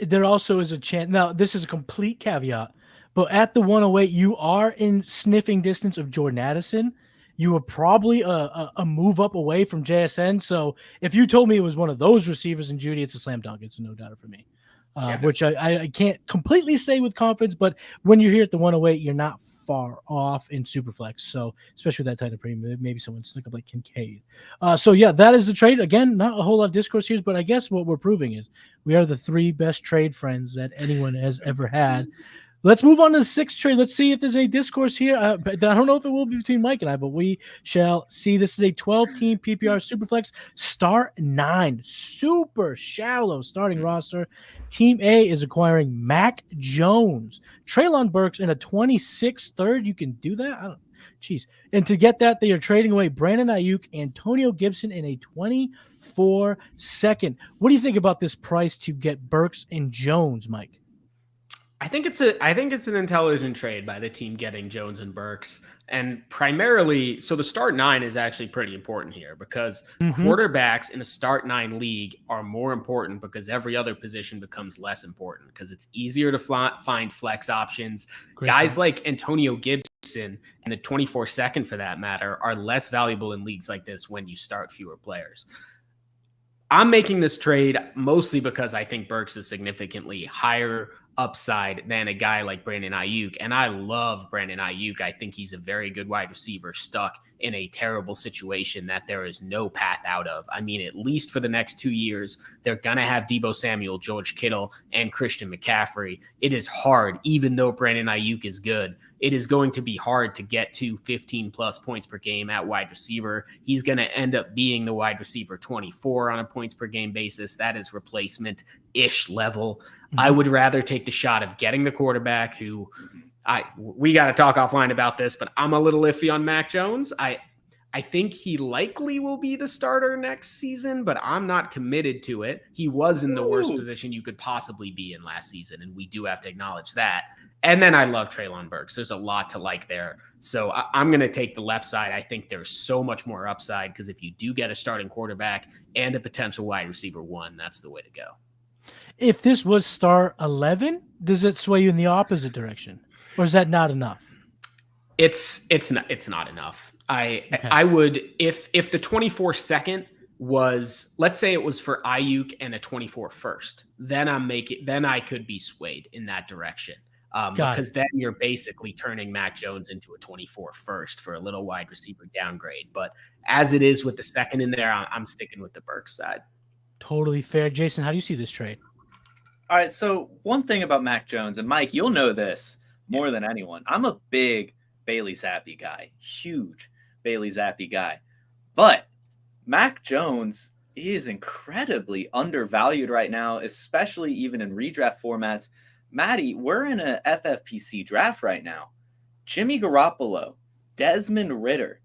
There also is a chance. Now, this is a complete caveat, but at the 108, you are in sniffing distance of Jordan Addison. You were probably a move up away from JSN. So if you told me it was one of those receivers in Jeudy, it's a slam dunk. It's a no doubter for me, which I can't completely say with confidence. But when you're here at the 108, you're not far off in Superflex. So especially with that type of premium, maybe someone snuck up like Kincaid. So yeah, that is the trade. Again, not a whole lot of discourse here, but I guess what we're proving is we are the 3 best trade friends that anyone has ever had. Let's move on to the 6th trade. Let's see if there's any discourse here. I don't know if it will be between Mike and I, but we shall see. This is a 12-team PPR Superflex Start 9. Super shallow starting roster. Team A is acquiring Mac Jones, Treylon Burks, and a 26th third. You can do that? I don't know. Jeez. And to get that, they are trading away Brandon Ayuk, Antonio Gibson, in a 24 second. What do you think about this price to get Burks and Jones, Mike? I think it's an intelligent trade by the team getting Jones and Burks, and primarily, so the start 9 is actually pretty important here because quarterbacks in a start 9 league are more important because every other position becomes less important because it's easier to find flex options. Guys like Antonio Gibson and the 24 second for that matter are less valuable in leagues like this when you start fewer players. I'm making this trade mostly because I think Burks is significantly higher upside than a guy like Brandon Ayuk. And I love Brandon Ayuk. I think he's a very good wide receiver stuck in a terrible situation that there is no path out of. I mean, at least for the next 2 years, they're going to have Deebo Samuel, George Kittle, and Christian McCaffrey. It is hard, even though Brandon Ayuk is good. It is going to be hard to get to 15 plus points per game at wide receiver. He's going to end up being the wide receiver 24 on a points per game basis. That is replacement-ish level. I would rather take the shot of getting the quarterback who we got to talk offline about this, but I'm a little iffy on Mac Jones. I think he likely will be the starter next season, but I'm not committed to it. He was in the worst position you could possibly be in last season, and we do have to acknowledge that. And then I love Treylon Burks. There's a lot to like there. So I'm going to take the left side. I think there's so much more upside because if you do get a starting quarterback and a potential wide receiver 1, that's the way to go. If this was start 11, does it sway you in the opposite direction? Or is that not enough? It's not enough. I would, if the 24 second was, let's say it was for Ayuk and a 24 first, then I could be swayed in that direction. Because then you're basically turning Mac Jones into a 24 first for a little wide receiver downgrade. But as it is with the second in there, I'm sticking with the Burks side. Totally fair. Jason, how do you see this trade? All right, so one thing about Mac Jones, and Mike, you'll know this more than anyone. I'm a big Bailey Zappi guy, huge Bailey Zappi guy. But Mac Jones is incredibly undervalued right now, especially even in redraft formats. Matty, we're in a FFPC draft right now. Jimmy Garoppolo, Desmond Ridder,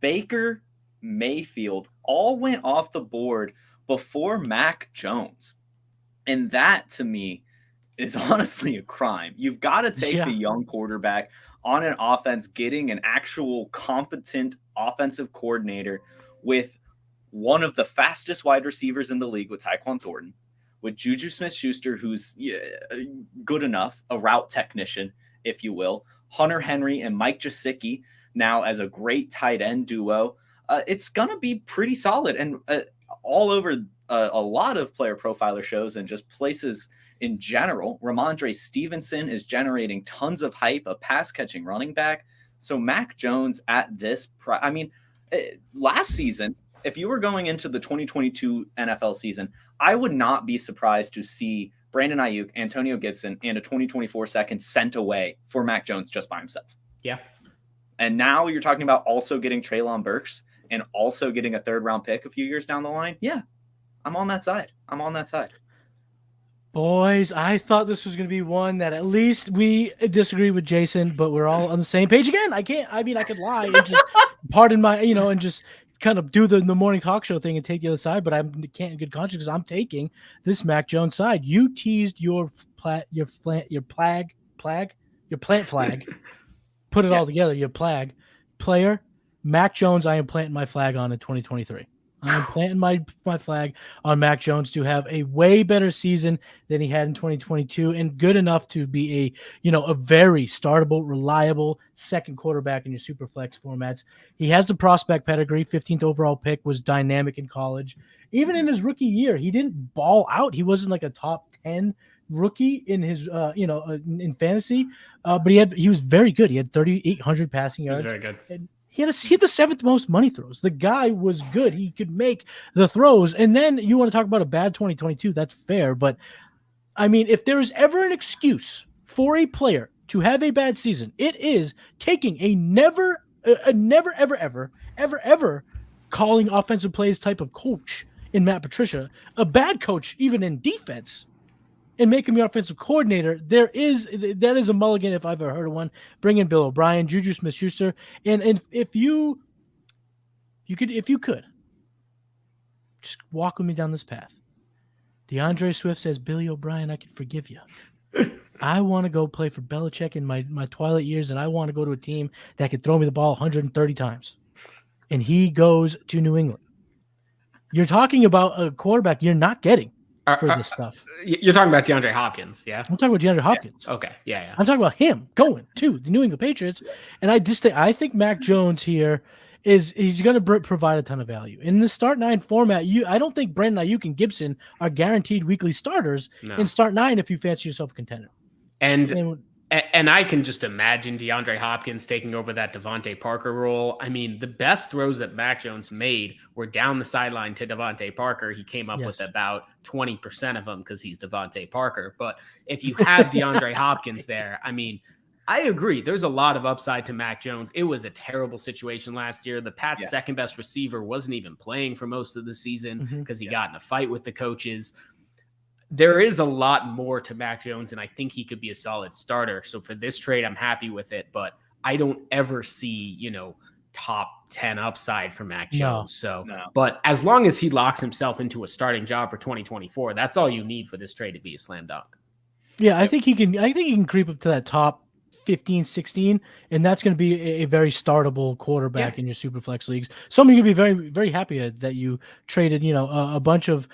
Baker Mayfield all went off the board before Mac Jones. And that, to me, is honestly a crime. You've got to take the young quarterback on an offense, getting an actual competent offensive coordinator with one of the fastest wide receivers in the league with Tyquan Thornton, with Juju Smith-Schuster, who's good enough, a route technician, if you will, Hunter Henry and Mike Gesicki now as a great tight end duo. It's going to be pretty solid. And all over a lot of player profiler shows and just places in general, Ramondre Stevenson is generating tons of hype, a pass-catching running back. So Mac Jones at this last season, if you were going into the 2022 NFL season, I would not be surprised to see Brandon Ayuk, Antonio Gibson, and a 2024 second sent away for Mac Jones just by himself. Yeah. And now you're talking about also getting Treylon Burks and also getting a third-round pick a few years down the line. Yeah, I'm on that side. Boys, I thought this was going to be one that at least we disagree with Jason, but we're all on the same page again. I could lie and just pardon my, and just kind of do the morning talk show thing and take the other side, but I can't in good conscience because I'm taking this Mac Jones side. You teased your plant flag, put it all together, your flag player, Mac Jones. I am planting my flag on in 2023. I'm planting my flag on Mac Jones to have a way better season than he had in 2022 and good enough to be a very startable, reliable second quarterback in your super flex formats. He has the prospect pedigree, 15th overall pick, was dynamic in college. Even in his rookie year, he didn't ball out. He wasn't like a top 10 rookie in his in fantasy, but he was very good. He had 3,800 passing yards. He was very good. And he had the seventh most money throws. The guy was good. He could make the throws. And then you want to talk about a bad 2022. That's fair. But I mean, if there is ever an excuse for a player to have a bad season, it is taking a never, ever calling offensive plays type of coach in Matt Patricia, a bad coach even in defense, and make him your offensive coordinator. That is a mulligan if I've ever heard of one. Bring in Bill O'Brien, Juju Smith-Schuster, and if you could just walk with me down this path. DeAndre Swift says, Billy O'Brien, I can forgive you. I want to go play for Belichick in my twilight years, and I want to go to a team that could throw me the ball 130 times. And he goes to New England. You're talking about a quarterback you're not getting for this stuff. You're talking about DeAndre Hopkins, yeah? I'm talking about DeAndre Hopkins. Yeah. Okay, yeah. I'm talking about him going to the New England Patriots, and I think Mac Jones here he's going to provide a ton of value in the start 9 format. I don't think Brandon Ayuk and Gibson are guaranteed weekly starters in start 9 if you fancy yourself a contender. And I can just imagine DeAndre Hopkins taking over that Devontae Parker role. I mean, the best throws that Mac Jones made were down the sideline to Devontae Parker. He came up with about 20% of them because he's Devontae Parker. But if you have DeAndre Hopkins there, I mean, I agree. There's a lot of upside to Mac Jones. It was a terrible situation last year. The Pats' second best receiver wasn't even playing for most of the season because he got in a fight with the coaches. There is a lot more to Mac Jones, and I think he could be a solid starter. So for this trade, I'm happy with it, but I don't ever see, top 10 upside for Mac Jones. But as long as he locks himself into a starting job for 2024, that's all you need for this trade to be a slam dunk. Yeah, I think he can creep up to that top 15, 16, and that's going to be a very startable quarterback in your super flex leagues. Somebody's going to be very, very happy that you traded, a bunch of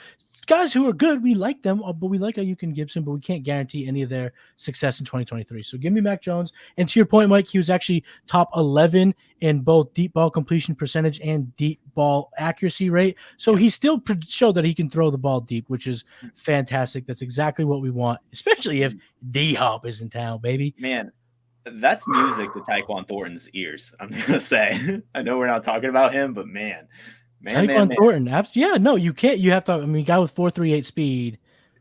guys who are good. We like them, but we like Ayuk Gibson, but we can't guarantee any of their success in 2023. So give me Mac Jones. And to your point, Mike, he was actually top 11 in both deep ball completion percentage and deep ball accuracy rate. So he still showed that he can throw the ball deep, which is fantastic. That's exactly what we want, especially if D-Hop is in town, baby. Man, that's music to Tyquan Thornton's ears, I'm going to say. I know we're not talking about him, but man. Thornton, yeah, no, you can't. You have to. I mean, guy with 4.38 speed.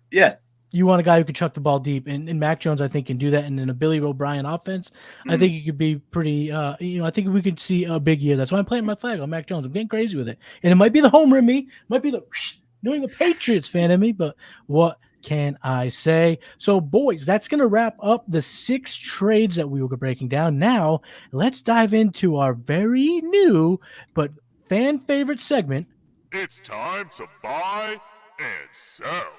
Yeah, you want a guy who can chuck the ball deep, and Mac Jones, I think, can do that. And in a Billy O'Brien offense, I think he could be pretty. I think we could see a big year. That's why I'm planting my flag on Mac Jones. I'm getting crazy with it, and it might be the homer in me, might be the New England Patriots fan in me, but what can I say? So, boys, that's going to wrap up the 6 trades that we were breaking down. Now, let's dive into our very new but fan favorite segment. It's time to buy and sell.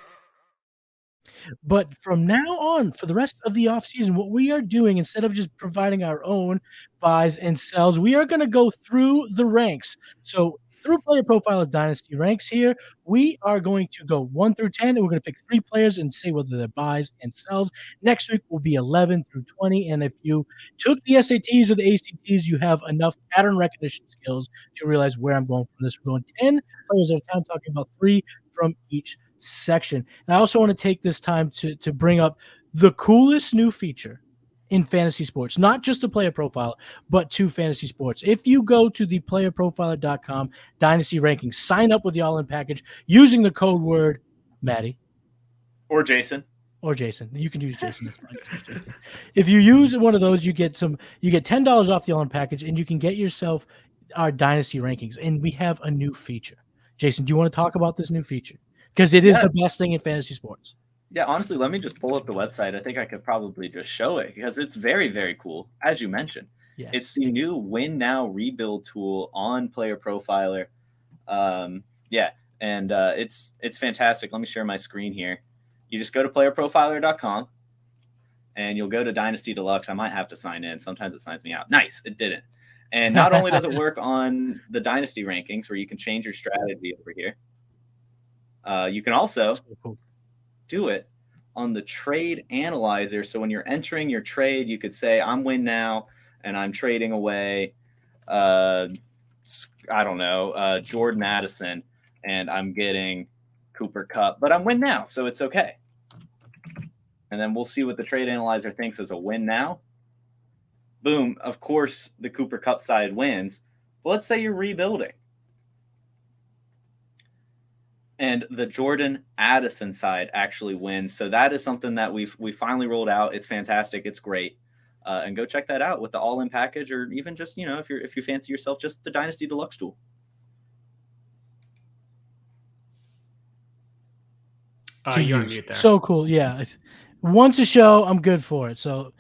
But from now on, for the rest of the offseason, what we are doing, instead of just providing our own buys and sells, we are going to go through the ranks. So through Player Profiler Dynasty ranks here, we are going to go 1 through 10, and we're going to pick 3 players and say whether they're buys and sells. Next week will be 11 through 20, and if you took the SATs or the ACTs, you have enough pattern recognition skills to realize where I'm going from this. We're going 10 players at a time, talking about 3 from each section. And I also want to take this time to bring up the coolest new feature in fantasy sports, not just a player profile, but to fantasy sports. If you go to the playerprofiler.com dynasty rankings, sign up with the all-in package using the code word Matty. Or Jason. You can use Jason. That's fine. Jason. If you use one of those, you get $10 off the all-in package, and you can get yourself our dynasty rankings. And we have a new feature. Jason, do you want to talk about this new feature? Because it is the best thing in fantasy sports. Yeah, honestly, let me just pull up the website. I think I could probably just show it because it's very, very cool, as you mentioned. Yes. It's the new Win Now Rebuild tool on Player Profiler. It's fantastic. Let me share my screen here. You just go to playerprofiler.com, and you'll go to Dynasty Deluxe. I might have to sign in. Sometimes it signs me out. Nice, it didn't. And not only does it work on the Dynasty rankings where you can change your strategy over here, you can also do it on the trade analyzer. So when you're entering your trade, you could say, I'm Win Now, and I'm trading away, Jordan Addison, and I'm getting Cooper Kupp, but I'm Win Now, so it's okay. And then we'll see what the trade analyzer thinks is a win now. Boom. Of course, the Cooper Kupp side wins. But let's say you're rebuilding, and the Jordan Addison side actually wins. So that is something that we finally rolled out. It's fantastic. It's great. And go check that out with the all-in package, or even just, if you fancy yourself just the Dynasty Deluxe tool. You're on mute there. So cool. Yeah. Once a show, I'm good for it. So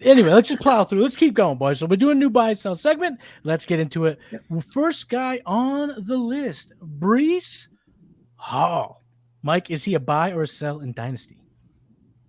anyway, let's just plow through. Let's keep going, boys. So we're doing a new buy and sell segment. Let's get into it. Yep. First guy on the list, Breece Hall. Mike, is he a buy or a sell in Dynasty?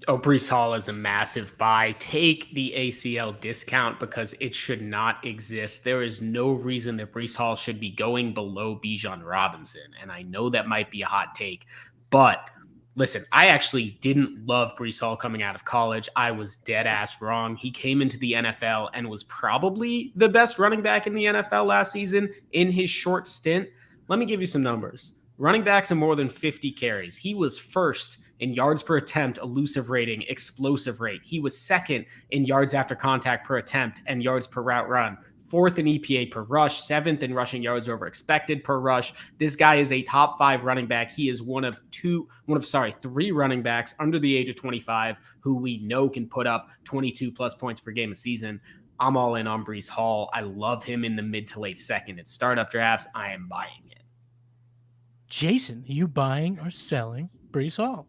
Oh, Breece Hall is a massive buy. Take the ACL discount because it should not exist. There is no reason that Breece Hall should be going below Bijan Robinson. And I know that might be a hot take, but listen, I actually didn't love Breece Hall coming out of college. I was dead ass wrong. He came into the NFL and was probably the best running back in the NFL last season in his short stint. Let me give you some numbers. Running backs in more than 50 carries. He was first in yards per attempt, elusive rating, explosive rate. He was second in yards after contact per attempt and yards per route run. Fourth in EPA per rush, seventh in rushing yards over expected per rush. This guy is a top 5 running back. He is one of 3 running backs under the age of 25 who we know can put up 22 plus points per game a season. I'm all in on Breece Hall. I love him in the mid to late second in startup drafts. I am buying it. Jason, are you buying or selling Breece Hall?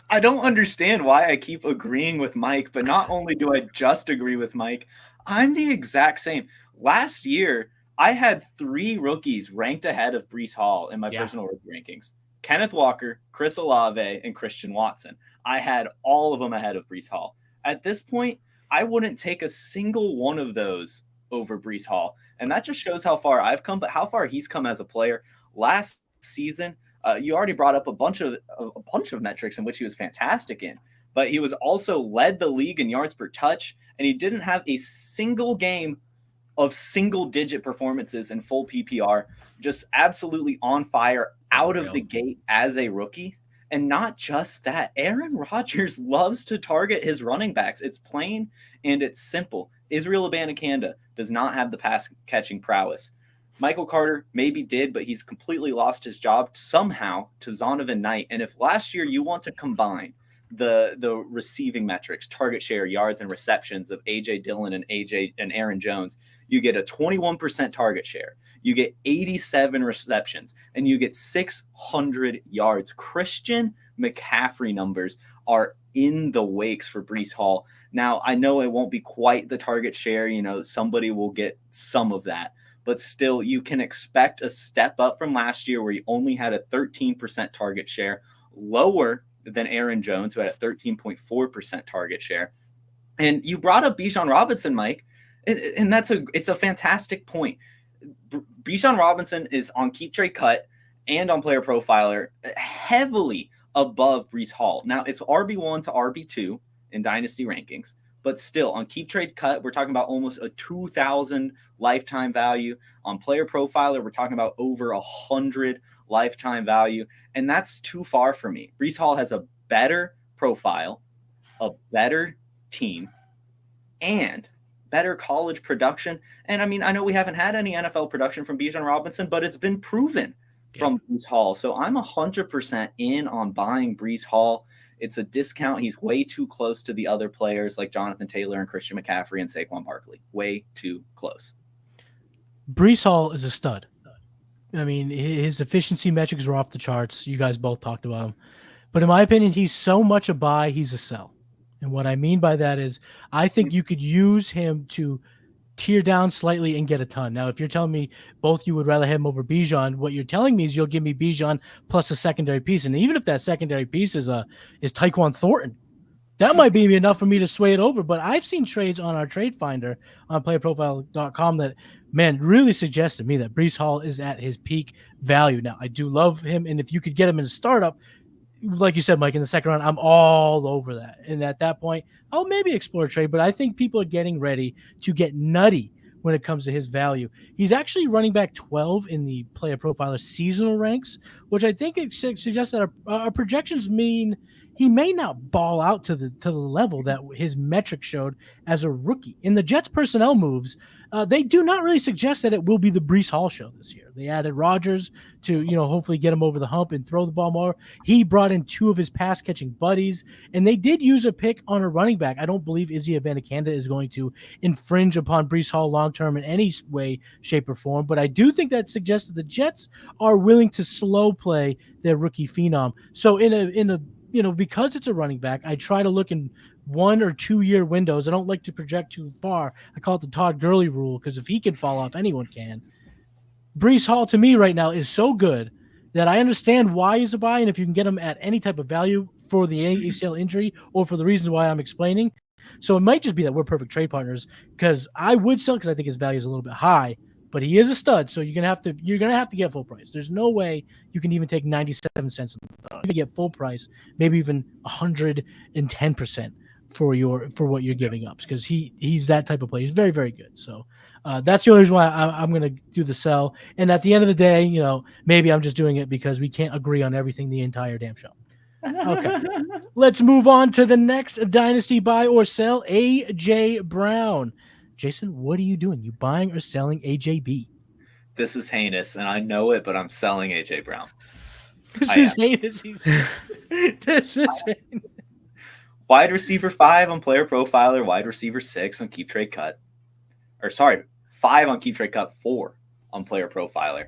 I don't understand why I keep agreeing with Mike, but not only do I just agree with Mike, I'm the exact same. Last year, I had 3 rookies ranked ahead of Breece Hall in my personal rookie rankings. Kenneth Walker, Chris Olave, and Christian Watson. I had all of them ahead of Breece Hall. At this point, I wouldn't take a single one of those over Breece Hall. And that just shows how far I've come, but how far he's come as a player. Last season, You already brought up a bunch of metrics in which he was fantastic in, but he was also led the league in yards per touch, and he didn't have a single game of single-digit performances in full PPR. Just absolutely on fire out of the gate as a rookie. And not just that, Aaron Rodgers loves to target his running backs. It's plain and it's simple. Israel Abanikanda does not have the pass-catching prowess. Michael Carter maybe did, but he's completely lost his job somehow to Zonovan Knight. And if last year you want to combine the receiving metrics, target share, yards, and receptions of A.J. Dillon and Aaron Jones, you get a 21% target share. You get 87 receptions, and you get 600 yards. Christian McCaffrey numbers are in the wakes for Breece Hall. Now, I know it won't be quite the target share. Somebody will get some of that. But still, you can expect a step up from last year where he only had a 13% target share, lower than Aaron Jones, who had a 13.4% target share. And you brought up Bijan Robinson, Mike, and it's a fantastic point. Bijan Robinson is on Keep Trade Cut and on Player Profiler heavily above Breece Hall. Now, it's RB1 to RB2 in Dynasty rankings, but still on Keep Trade Cut, we're talking about almost a 2,000 lifetime value. On Player Profiler, we're talking about over 100 lifetime value, and that's too far for me. Breece Hall has a better profile, a better team, and better college production. And I mean, I know we haven't had any NFL production from Bijan Robinson, but it's been proven from Breece Hall. So I'm 100% in on buying Breece Hall. It's a discount. He's way too close to the other players like Jonathan Taylor and Christian McCaffrey and Saquon Barkley. Way too close. Breece Hall is a stud. I mean, his efficiency metrics are off the charts. You guys both talked about him. But in my opinion, he's so much a buy, he's a sell. And what I mean by that is I think you could use him to tear down slightly and get a ton. Now, if you're telling me both you would rather have him over Bijan, what you're telling me is you'll give me Bijan plus a secondary piece. And even if that secondary piece is Tyquan Thornton, that might be enough for me to sway it over. But I've seen trades on our trade finder on playerprofile.com that, man, really suggests to me that Breece Hall is at his peak value. Now, I do love him. And if you could get him in a startup, like you said, Mike, in the second round, I'm all over that. And at that point, I'll maybe explore a trade, but I think people are getting ready to get nutty when it comes to his value. He's actually running back 12 in the Player Profiler seasonal ranks, which I think it suggests that our projections mean he may not ball out to the level that his metrics showed as a rookie. In the Jets personnel moves, they do not really suggest that it will be the Breece Hall show this year. They added Rodgers to, hopefully get him over the hump and throw the ball more. He brought in 2 of his pass-catching buddies, and they did use a pick on a running back. I don't believe Izzy Abanikanda is going to infringe upon Breece Hall long-term in any way, shape, or form, but I do think that suggests that the Jets are willing to slow play their rookie phenom. So because it's a running back, I try to look in 1 or 2 year windows. I don't like to project too far. I call it the Todd Gurley rule, because if he can fall off, anyone can. Breece Hall, to me right now, is so good that I understand why he's a buy, and if you can get him at any type of value for the ACL injury or for the reasons why I'm explaining. So it might just be that we're perfect trade partners, because I would sell because I think his value is a little bit high. But he is a stud, so you're gonna have to get full price. There's no way you can even take 97 cents. You're gonna get full price, maybe even 110% for what you're giving up, because he's that type of player. He's very, very good. So that's the only reason why I'm gonna do the sell. And at the end of the day, maybe I'm just doing it because we can't agree on everything the entire damn show. Okay, let's move on to the next dynasty buy or sell. AJ Brown. Jason, what are you doing? You buying or selling AJB? This is heinous, and I know it, but I'm selling AJ Brown. This is heinous. This is heinous. Wide receiver 5 on Player Profiler, wide receiver 6 on Keep Trade Cut. 5 on Keep Trade Cut, 4 on Player Profiler.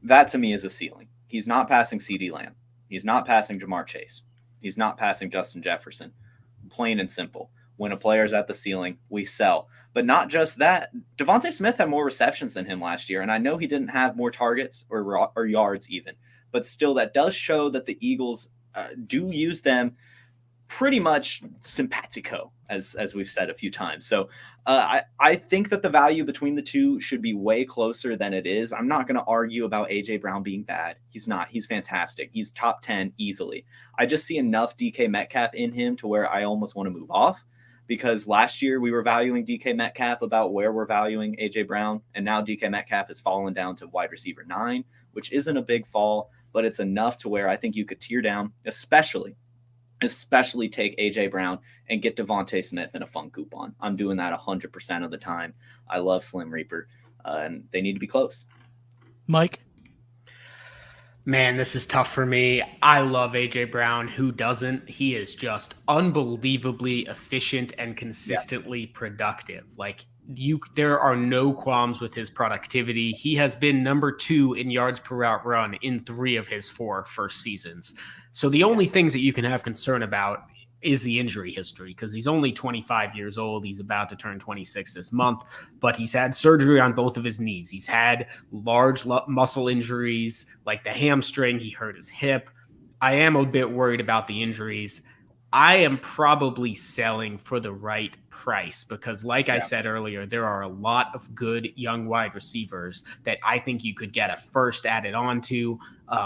That to me is a ceiling. He's not passing CeeDee Lamb. He's not passing Jamar Chase. He's not passing Justin Jefferson. Plain and simple. When a player's at the ceiling, we sell. But not just that. Devontae Smith had more receptions than him last year, and I know he didn't have more targets or yards even. But still, that does show that the Eagles do use them pretty much simpatico, as we've said a few times. So I think that the value between the two should be way closer than it is. I'm not going to argue about AJ Brown being bad. He's not. He's fantastic. He's top 10 easily. I just see enough DK Metcalf in him to where I almost want to move off, because last year we were valuing DK Metcalf about where we're valuing AJ Brown, and now DK Metcalf has fallen down to wide receiver 9, which isn't a big fall, but it's enough to where I think you could tear down, especially take AJ Brown and get Devontae Smith in a fun coupon. I'm doing that 100% of the time. I love Slim Reaper, and they need to be close. Mike? Man, this is tough for me. I love AJ Brown. Who doesn't? He is just unbelievably efficient and consistently productive. Like, there are no qualms with his productivity. He has been number 2 in yards per route run in 3 of his 4 first seasons. So the only things that you can have concern about is the injury history, because he's only 25 years old. He's about to turn 26 this month, but he's had surgery on both of his knees. He's had large muscle injuries like the hamstring. He hurt his hip. I am a bit worried about the injuries. I am probably selling for the right price because, like I said earlier, there are a lot of good young wide receivers that I think you could get a first added on to.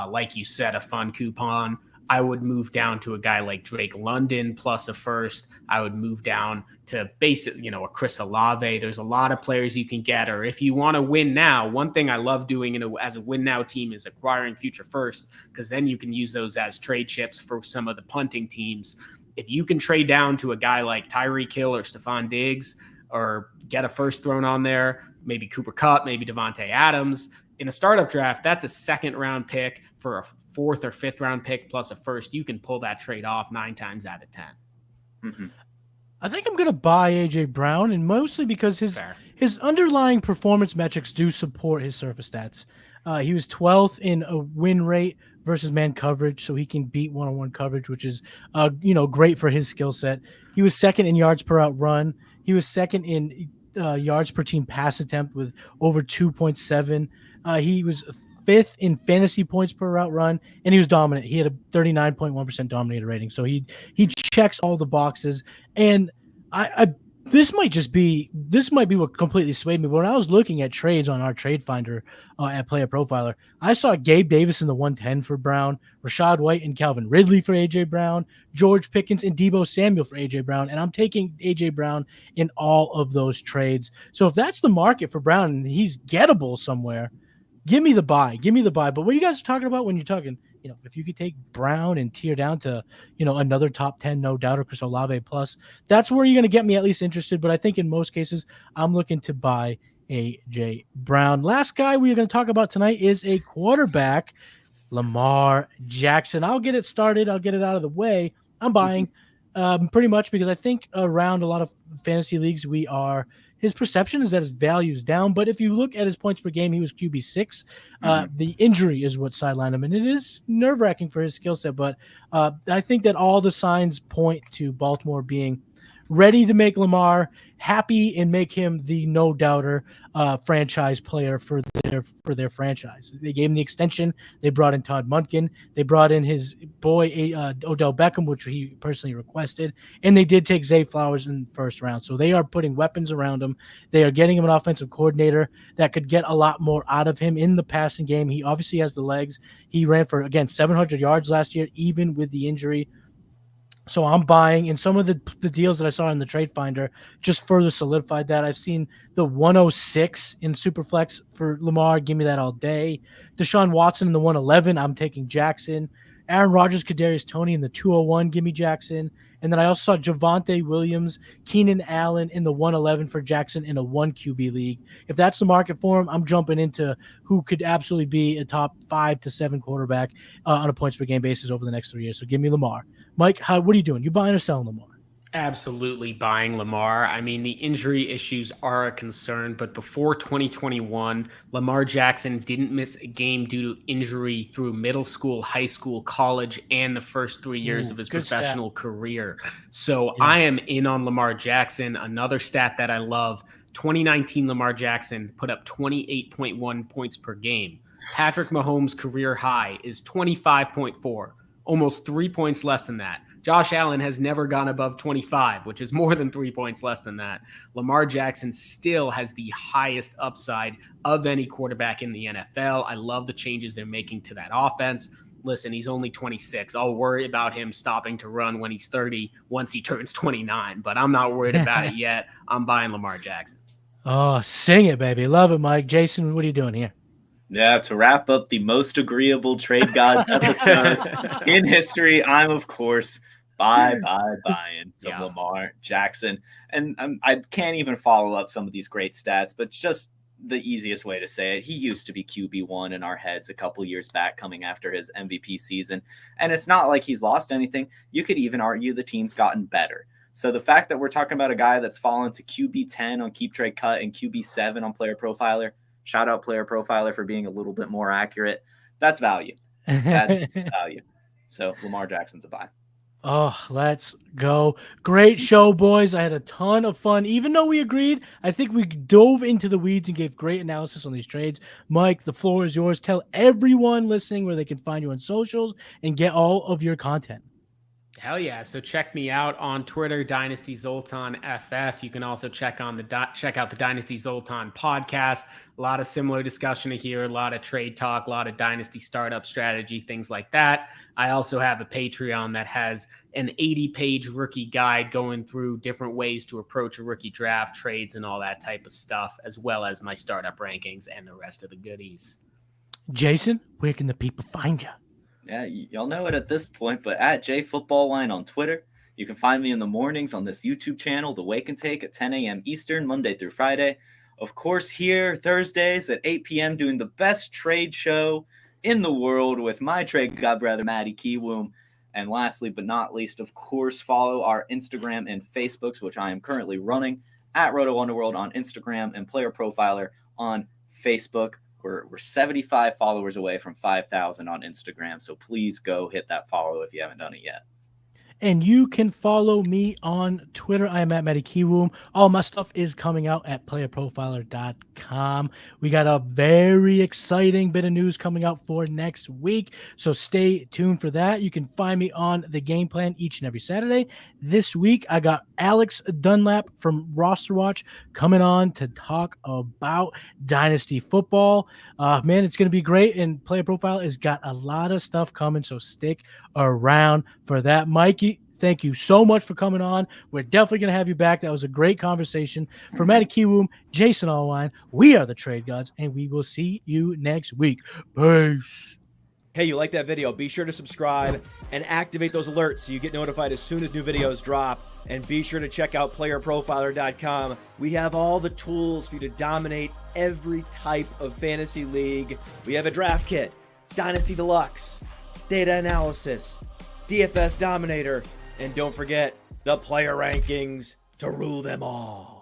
Like you said, a fun coupon. I would move down to a guy like Drake London plus a first. I would move down to a Chris Olave. There's a lot of players you can get. Or if you want to win now, one thing I love doing as a win now team is acquiring future firsts, because then you can use those as trade chips for some of the punting teams. If you can trade down to a guy like Tyreek Hill or Stephon Diggs, or get a first thrown on there, maybe Cooper Kupp, maybe Devontae Adams, in a startup draft, that's a second round pick for a 4th or 5th round pick plus a first. You can pull that trade off 9 times out of 10. Mm-hmm. I think I'm going to buy AJ Brown, and mostly because his underlying performance metrics do support his surface stats. He was 12th in a win rate versus man coverage, so he can beat one-on-one coverage, which is great for his skill set. He was 2nd in yards per out run. He was 2nd in yards per team pass attempt with over 2.7. He was 5th in fantasy points per route run, and he was dominant. He had a 39.1% dominator rating, so he checks all the boxes. And this might be what completely swayed me. But when I was looking at trades on our trade finder at Player Profiler, I saw Gabe Davis in the 110 for Brown, Rashad White and Calvin Ridley for AJ Brown, George Pickens and Deebo Samuel for AJ Brown, and I'm taking AJ Brown in all of those trades. So if that's the market for Brown and he's gettable somewhere, give me the buy. But what you guys are talking about when you're talking, if you could take Brown and tear down to, another top 10, no doubt, or Chris Olave plus, that's where you're going to get me at least interested. But I think in most cases, I'm looking to buy AJ Brown. Last guy we're going to talk about tonight is a quarterback, Lamar Jackson. I'll get it started. I'll get it out of the way. I'm buying pretty much because I think around a lot of fantasy leagues, his perception is that his value is down. But if you look at his points per game, he was QB6. The injury is what sidelined him, and it is nerve-wracking for his skill set. But I think that all the signs point to Baltimore being ready to make Lamar happy and make him the no-doubter franchise player for their franchise. They gave him the extension. They brought in Todd Monken. They brought in his boy Odell Beckham, which he personally requested, and they did take Zay Flowers in the first round. So they are putting weapons around him. They are getting him an offensive coordinator that could get a lot more out of him in the passing game. He obviously has the legs. He ran for, again, 700 yards last year, even with the injury. So I'm buying, and some of the deals that I saw in the trade finder just further solidified that. I've seen the 106 in Superflex for Lamar. Give me that all day. Deshaun Watson in the 111. I'm taking Jackson. Aaron Rodgers, Kadarius Toney in the 201. Give me Jackson. And then I also saw Javonte Williams, Keenan Allen in the 111 for Jackson in a 1 QB league. If that's the market for him, I'm jumping into who could absolutely be a top 5 to 7 quarterback on a points per game basis over the next 3 years. So give me Lamar. Mike, what are you doing? You buying or selling Lamar? Absolutely buying Lamar. I mean, the injury issues are a concern, but before 2021, Lamar Jackson didn't miss a game due to injury through middle school, high school, college, and the first 3 years of his professional career. So I am in on Lamar Jackson. Another stat that I love, 2019 Lamar Jackson put up 28.1 points per game. Patrick Mahomes' career high is 25.4, almost 3 points less than that. Josh Allen has never gone above 25, which is more than 3 points less than that. Lamar Jackson still has the highest upside of any quarterback in the NFL. I love the changes they're making to that offense. Listen, he's only 26. I'll worry about him stopping to run when he's 30 once he turns 29, but I'm not worried about it yet. I'm buying Lamar Jackson. Oh, sing it, baby. Love it, Mike. Jason, what are you doing here? Yeah, to wrap up the most agreeable Trade Gods episode in history, I'm, of course, buying some Lamar Jackson. And I can't even follow up some of these great stats, but just the easiest way to say it, he used to be QB1 in our heads a couple years back coming after his MVP season. And it's not like he's lost anything. You could even argue the team's gotten better. So the fact that we're talking about a guy that's fallen to QB10 on Keep Trade Cut and QB7 on Player Profiler, shout out Player Profiler for being a little bit more accurate. That's value. That's value. So Lamar Jackson's a buy. Oh, let's go. Great show, boys. I had a ton of fun. Even though we agreed, I think we dove into the weeds and gave great analysis on these trades. Mike, the floor is yours. Tell everyone listening where they can find you on socials and get all of your content. Hell yeah. So check me out on Twitter, Dynasty Zoltan FF. You can also check out the Dynasty Zoltan podcast. A lot of similar discussion here, a lot of trade talk, a lot of Dynasty startup strategy, things like that. I also have a Patreon that has an 80-page rookie guide going through different ways to approach a rookie draft, trades, and all that type of stuff, as well as my startup rankings and the rest of the goodies. Jason, where can the people find you? Yeah, y'all know it at this point, but at JFootballWine on Twitter. You can find me in the mornings on this YouTube channel, The Wake and Take, at 10 a.m. Eastern, Monday through Friday. Of course, here, Thursdays at 8 p.m., doing the best trade show in the world with my trade godbrother, Matty Kiwoom. And lastly, but not least, of course, follow our Instagram and Facebooks, which I am currently running, at Roto Underworld on Instagram and Player Profiler on Facebook. We're 75 followers away from 5,000 on Instagram, so please go hit that follow if you haven't done it yet. And you can follow me on Twitter. I am at Matty Kiwoom. All my stuff is coming out at playerprofiler.com. We got a very exciting bit of news coming out for next week, so stay tuned for that. You can find me on the Game Plan each and every Saturday. This week, I got Alex Dunlap from Roster Watch coming on to talk about Dynasty football. Man, it's going to be great, and Player Profile has got a lot of stuff coming, so stick around for that. Mikey, thank you so much for coming on. We're definitely going to have you back. That was a great conversation. For Matty Kiwoom, Jason Allwine, we are the Trade Gods, and we will see you next week. Peace. Hey, you like that video? Be sure to subscribe and activate those alerts so you get notified as soon as new videos drop. And be sure to check out playerprofiler.com. We have all the tools for you to dominate every type of fantasy league. We have a draft kit, Dynasty Deluxe, data analysis, DFS Dominator, and don't forget the player rankings to rule them all.